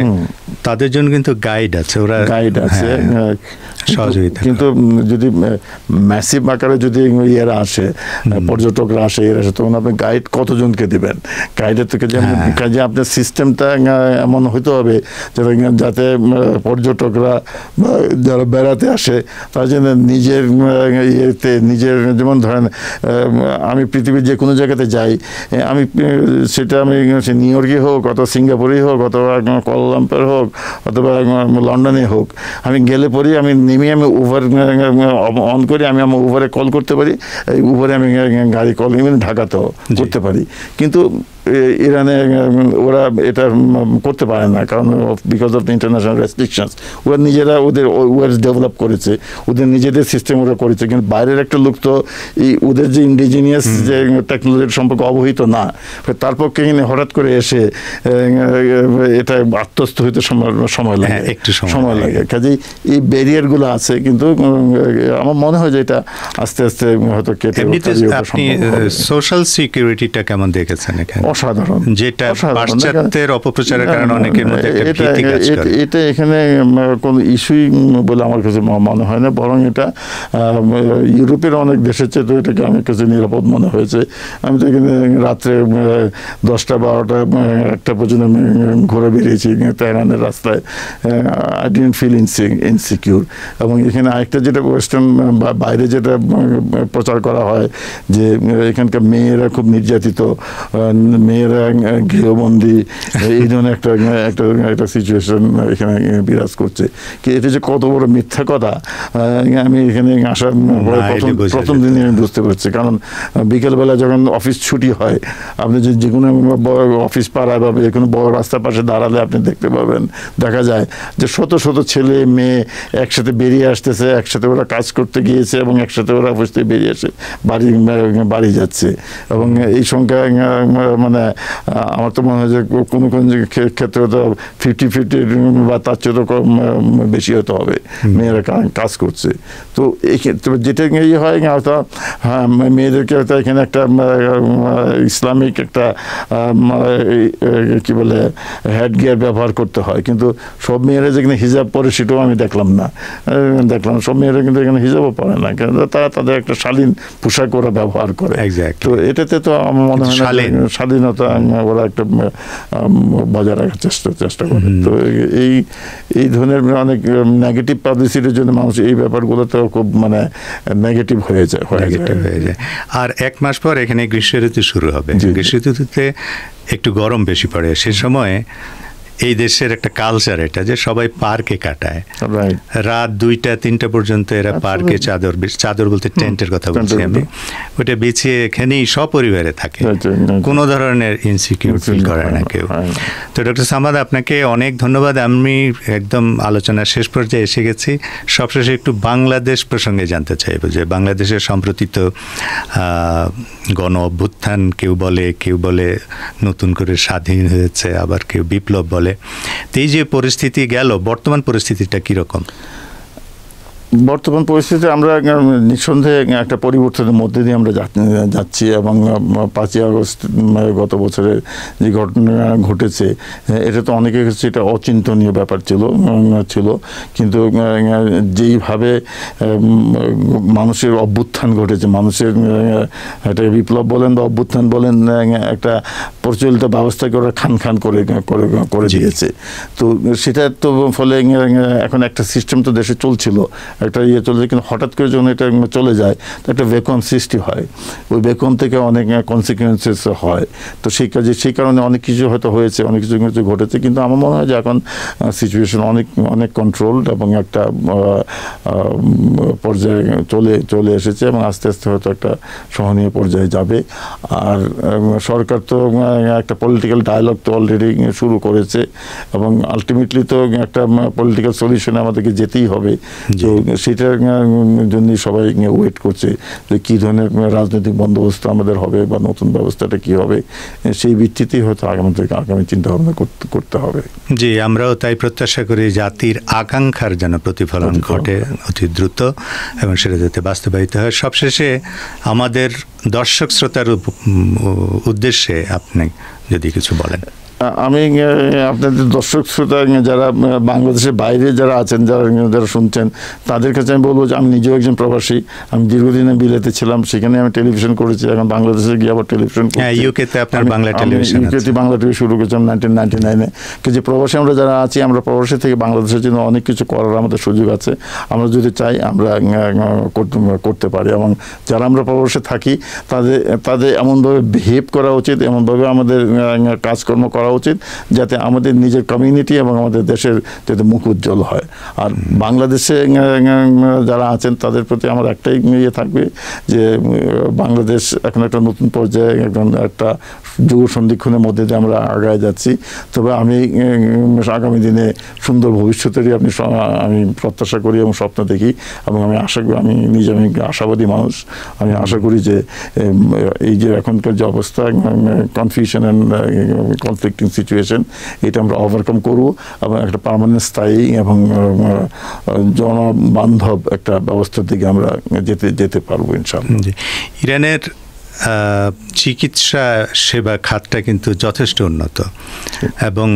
তাদের জন্য কিন্তু গাইড আছে, ওরা গাইড আছে, সহযোগিতা। কিন্তু যদি ম্যাসিভ আকারে যদি এরা আসে, পর্যটকরা আসে, এরা আসে, তখন আপনি গাইড কতজনকে দিবেন? গাইডের থেকে যে আপনার সিস্টেমটা এমন হতে হবে যাতে পর্যটকরা যারা বেড়াতে আসে তারা যেন নিজের ইয়েতে নিজের, যেমন ধরেন আমি পৃথিবীর যে কোনো জায়গাতে যাই, আমি সেটা আমি নিউ ইয়র্কে হোক অথবা সিঙ্গাপুরেই হোক অথবা কুয়ালালামপুর হোক অথবা লন্ডনে হোক, আমি গেলে পরেই আমি নেমে আমি উবার অন করি, আমি আমার উবারে কল করতে পারি, এই উবারে আমি গাড়ি কল ঢাকাতেও করতে পারি। কিন্তু ইরানে ওরা এটা করতে পারে না, কারণ because of the international restrictions. ওরা নিজেরা ওদের ওয়ার্স ডেভেলপ করেছে, ওদের নিজেদের সিস্টেম ওরা করেছে, কিন্তু বাইরের একটা লোক তো এই ওদের যে ইন্ডিজিনিয়াস যে টেকনোলজির সম্পর্কে অবহিত না, তারপর এখানে হঠাৎ করে এসে এটা আত্মস্থ হইতে সময় লাগে, একটু সময় লাগে। কাজেই এই ব্যারিয়ারগুলো আছে, কিন্তু আমার মনে হয় যে এটা আস্তে আস্তে হয়তো কেটে। আপনি সোশ্যাল সিকিউরিটিটা কেমন দেখেছেন এখানে? অসাধারণ, যেটা পাশ্চাত্যের অপপ্রচারের কারণে অনেকের মধ্যে একটা ভীতি কাজ করে। এটা এখানে কোনো ইস্যুই বলে আমার কাছে মনে হয় না, বরং এটা ইউরোপের অনেক দেশের চেয়ে তো এটাকে আমার কাছে নিরাপদ মনে হয়েছে। আমি তো এখানে রাত্রে 10টা 12টা 1টা পর্যন্ত ঘুরে বেরিয়েছি তেহরানের রাস্তায়। I didn't feel insecure. এবং এখানে আরেকটা যেটা ওয়েস্টার্ন বাইরে যেটা প্রচার করা হয় যে এখানকার মেয়েরা খুব নির্যাতিত, মেয়েরা গৃহবন্দী, এই ধরনের একটা সিচুয়েশন এখানে বিরাজ করছে। কি এটা যে কত বড় মিথ্যা কথা আমি এখানে আসার প্রথম দিনে আমি বুঝতে পারছি। কারণ বিকেলবেলা যখন অফিস ছুটি হয়, আপনি যে কোনো অফিস পাড়ায় বা যে কোনো বড় রাস্তার পাশে দাঁড়ালে আপনি দেখতে পাবেন, দেখা যায় যে শত শত ছেলে মেয়ে একসাথে বেরিয়ে আসতেছে, একসাথে ওরা কাজ করতে গিয়েছে এবং একসাথে ওরা অফিস থেকে বেরিয়ে এসে বাড়ি যাচ্ছে। এবং এই সংখ্যা মানে আমার তো মনে হয় যে কোনো কোনো ক্ষেত্রে তো 50-50 বা তার চেয়ে তো বেশি হতে হবে মেয়েরা কাজ করছে। তো এই ক্ষেত্রে যেটা ইয়ে হয় হয়তো মেয়েদেরকে হয়তো এখানে একটা ইসলামিক একটা কি বলে হেড গিয়ার ব্যবহার করতে হয়, কিন্তু সব মেয়েরা যেখানে হিজাব পরে সেটাও আমি দেখলাম সব মেয়েরা কিন্তু এখানে হিজাবও পরে না, কারণ তারা তাদের একটা শালীন পোশাক ওরা ব্যবহার করে। তো এটাতে তো আমার মনে হয় না স্বাধীনতা ওরা একটা বজায় রাখার চেষ্টা করে। তো এই ধরনের অনেক নেগেটিভ পাবলিসিটির জন্য মানুষ এই ব্যাপারগুলোতে খুব মানে নেগেটিভ হয়ে যায়। আর 1 মাস পর এখানে গ্রীষ্ম ঋতু শুরু হবে। গ্রীষ্ম ঋতুতে একটু গরম বেশি পড়ে, সে সময় এই দেশের একটা কালচার এটা যে সবাই পার্কে কাটায়, রাত 2টা-3টা পর্যন্ত এরা পার্কে চাদর বলতে টেন্টের কথা বলছি আমি, ওটা বিছিয়ে এখানেই সপরিবারে থাকে, কোনো ধরনের ইনসিকিউর ফিল করে না কেউ। তো ডক্টর সামাদ, আপনাকে অনেক ধন্যবাদ। আমি একদম আলোচনার শেষ পর্যায়ে এসে গেছি। সবশেষে একটু বাংলাদেশ প্রসঙ্গে জানতে চাইব যে বাংলাদেশের সম্প্রতি তো গণ অভ্যুত্থান কেউ বলে নতুন করে স্বাধীন হয়েছে, আবার কেউ বিপ্লব বলে। তো এই যে পরিস্থিতি গেল, বর্তমান পরিস্থিতিটা কিরকম? বর্তমান পরিস্থিতিতে আমরা নিঃসন্দেহে একটা পরিবর্তনের মধ্যে দিয়ে আমরা যাচ্ছি এবং 5ই আগস্ট গত বছরের যে ঘটনা ঘটেছে এটা তো অনেকের কাছে এটা অচিন্তনীয় ব্যাপার ছিল, কিন্তু যেইভাবে মানুষের অভ্যুত্থান ঘটেছে, মানুষের একটা বিপ্লব বলেন বা অভ্যুত্থান বলেন, একটা প্রচলিত ব্যবস্থাকে ওরা খান করে দিয়েছে। তো সেটা তো ফলে এখন একটা সিস্টেম তো দেশে চলছিল, একটা চলে যায়, কিন্তু হঠাৎ করে যখন এটা চলে যায় তো একটা ভ্যাকুয়াম সৃষ্টি হয়, ওই ভ্যাকুয়াম থেকে অনেক কনসিকুয়েন্সেস হয়। তো সেই কারণে অনেক কিছু হয়তো হয়েছে, অনেক কিছু ঘটেছে, কিন্তু আমার মনে হয় যে এখন সিচুয়েশন অনেক কন্ট্রোলড এবং একটা পর্যায়ে চলে এসেছে এবং আস্তে আস্তে হয়তো একটা সহনীয় পর্যায়ে যাবে। আর সরকার তো একটা পলিটিক্যাল ডায়ালগ তো অলরেডি শুরু করেছে এবং আলটিমেটলি তো একটা পলিটিক্যাল সলিউশনে আমাদেরকে যেতেই হবে। তো সেটার জন্যই সবাই ওয়েট করছে যে কী ধরনের রাজনৈতিক বন্দোবস্ত আমাদের হবে বা নতুন ব্যবস্থাটা কী হবে, সেই ভিত্তিতেই হয়তো আগামী চিন্তাভাবনা করতে হবে। জি, আমরাও তাই প্রত্যাশা করি জাতির আকাঙ্ক্ষার যেন প্রতিফলন ঘটে অতি দ্রুত এবং সেটা যাতে বাস্তবায়িত হয়। সবশেষে আমাদের দর্শক শ্রোতার উদ্দেশ্যে আপনি যদি কিছু বলেন। আমি আপনাদের দর্শক শ্রোতা যারা বাংলাদেশের বাইরে যারা আছেন, যারা শুনছেন, তাদের কাছে আমি বলবো যে আমি নিজেও একজন প্রবাসী। আমি দীর্ঘদিনে বিলেতে ছিলাম, সেখানে আমি টেলিভিশন করেছি, এখন বাংলাদেশে গিয়ে আবার টেলিভিশন করছি। ইউকেতে আপনার বাংলা টেলিভিশন আছে? ইউকেতে বাংলা টিভি শুরু করেছিলাম 1999-এ। যে প্রবাসী আমরা যারা আছি, আমরা প্রবাসী থেকে বাংলাদেশের জন্য অনেক কিছু করার আমাদের সুযোগ আছে। আমরা যদি চাই আমরা করতে পারি, এবং যারা আমরা প্রবাসে থাকি তাদের এমনভাবে বিহেভ করা উচিত, এমনভাবে আমাদের কাজকর্ম করা উচিত যাতে আমাদের নিজের কমিউনিটি এবং আমাদের দেশের যাতে মুখ উজ্জ্বল হয়। আর বাংলাদেশে যারা আছেন তাদের প্রতি আমার একটাই ইয়ে থাকবে যে বাংলাদেশ এখন একটা নতুন পর্যায়ে একটা যুগ সন্ধিক্ষণের মধ্যে দিয়ে আমরা আগায় যাচ্ছি। তবে আমি আগামী দিনে সুন্দর ভবিষ্যতেরই আমি প্রত্যাশা করি এবং স্বপ্ন দেখি, এবং আমি আশা করি, আমি আশাবাদী মানুষ। আমি আশা করি যে এই যে এখনকার যে অবস্থা, কনফিউশন অ্যান্ড কনফ্লিক্টিং সিচুয়েশন, এটা আমরা ওভারকাম করবো এবং একটা পার্মানেন্ট স্থায়ী এবং জনবান্ধব একটা ব্যবস্থার দিকে আমরা যেতে পারবো ইনশাআল্লাহ। ইরানের চিকিৎসা সেবা খাতটা কিন্তু যথেষ্ট উন্নত, এবং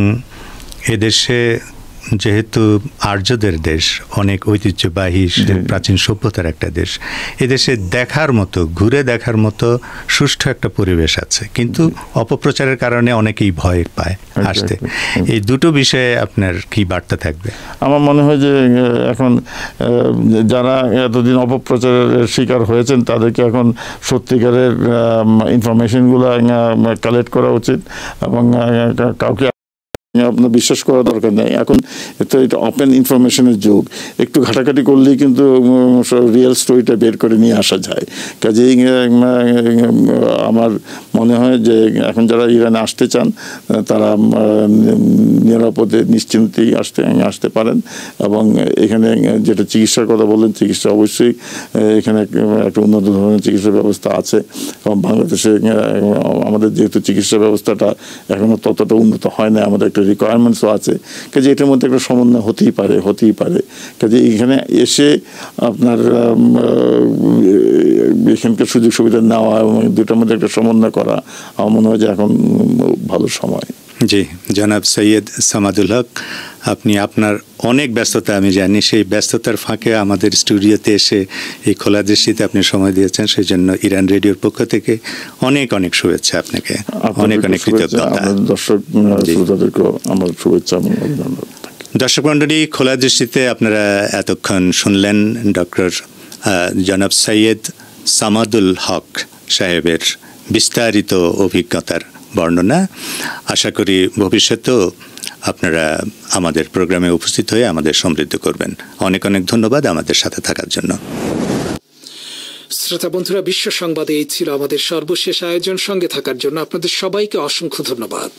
এদেশে যেহেতু আর্যদের দেশ, অনেক ঐতিহ্যবাহী প্রাচীন সভ্যতার একটা দেশ, এদেশে দেখার মতো, ঘুরে দেখার মতো সুষ্ঠু একটা পরিবেশ আছে, কিন্তু অপপ্রচারের কারণে অনেকেই ভয় পায় আসতে। এই দুটো বিষয়ে আপনার কি বার্তা থাকবে? আমার মনে হয় যে এখন যারা এতদিন অপপ্রচারের শিকার হয়েছেন তাদেরকে এখন সত্যিকারের ইনফরমেশনগুলো কালেক্ট করা উচিত, এবং কাউকে আপনার বিশ্বাস করা দরকার নেই। এখন তো এটা ওপেন ইনফরমেশনের যুগ, একটু ঘাটাঘাটি করলেই কিন্তু রিয়েল স্টোরিটা বের করে নিয়ে আসা যায়। কাজেই আমার মনে হয় যে এখন যারা ইরানে আসতে চান তারা নিরাপদে নিশ্চিন্তেই আসতে পারেন, এবং এখানে যেটা চিকিৎসার কথা বললেন, চিকিৎসা অবশ্যই এখানে একটা উন্নত ধরনের চিকিৎসা ব্যবস্থা আছে, এবং বাংলাদেশে আমাদের যেহেতু চিকিৎসা ব্যবস্থাটা এখনও ততটা উন্নত হয় না, আমাদের একটা রিকোয়ারমেন্টসও আছে। কাজে এটার মধ্যে একটা সমন্বয় হতেই পারে। কাজে এখানে এসে আপনার এখানকার সুযোগ সুবিধা নেওয়া এবং দুটার মধ্যে একটা সমন্বয় করা আমার মনে হয় যে এখন ভালো সময়। জি, জনাব সৈয়দ সামাদুল হক, আপনি আপনার অনেক ব্যস্ততা আমি জানি, সেই ব্যস্ততার ফাঁকে আমাদের স্টুডিওতে এসে এই খোলা দৃষ্টিতে আপনি সময় দিয়েছেন, সেই জন্য ইরান রেডিওর পক্ষ থেকে অনেক অনেক শুভেচ্ছা আপনাকে, অনেক অনেক কৃতজ্ঞতা। দর্শক শ্রোতাদেরকে আমার শুভেচ্ছা এবং অভিনন্দন। দর্শক মণ্ডলী, খোলা দৃষ্টিতে আপনারা এতক্ষণ শুনলেন ডক্টর জনাব সৈয়দ সামাদুল হক সাহেবের বিস্তারিত অভিজ্ঞতার বর্ণনা। আশা করি ভবিষ্যতেও আপনারা আমাদের প্রোগ্রামে উপস্থিত হয়ে আমাদের সমৃদ্ধ করবেন। অনেক অনেক ধন্যবাদ আমাদের সাথে থাকার জন্য। শ্রোতা বন্ধুরা, বিশ্ব সংবাদে এই ছিল আমাদের সর্বশেষ আয়োজন। সঙ্গে থাকার জন্য আপনাদের সবাইকে অসংখ্য ধন্যবাদ।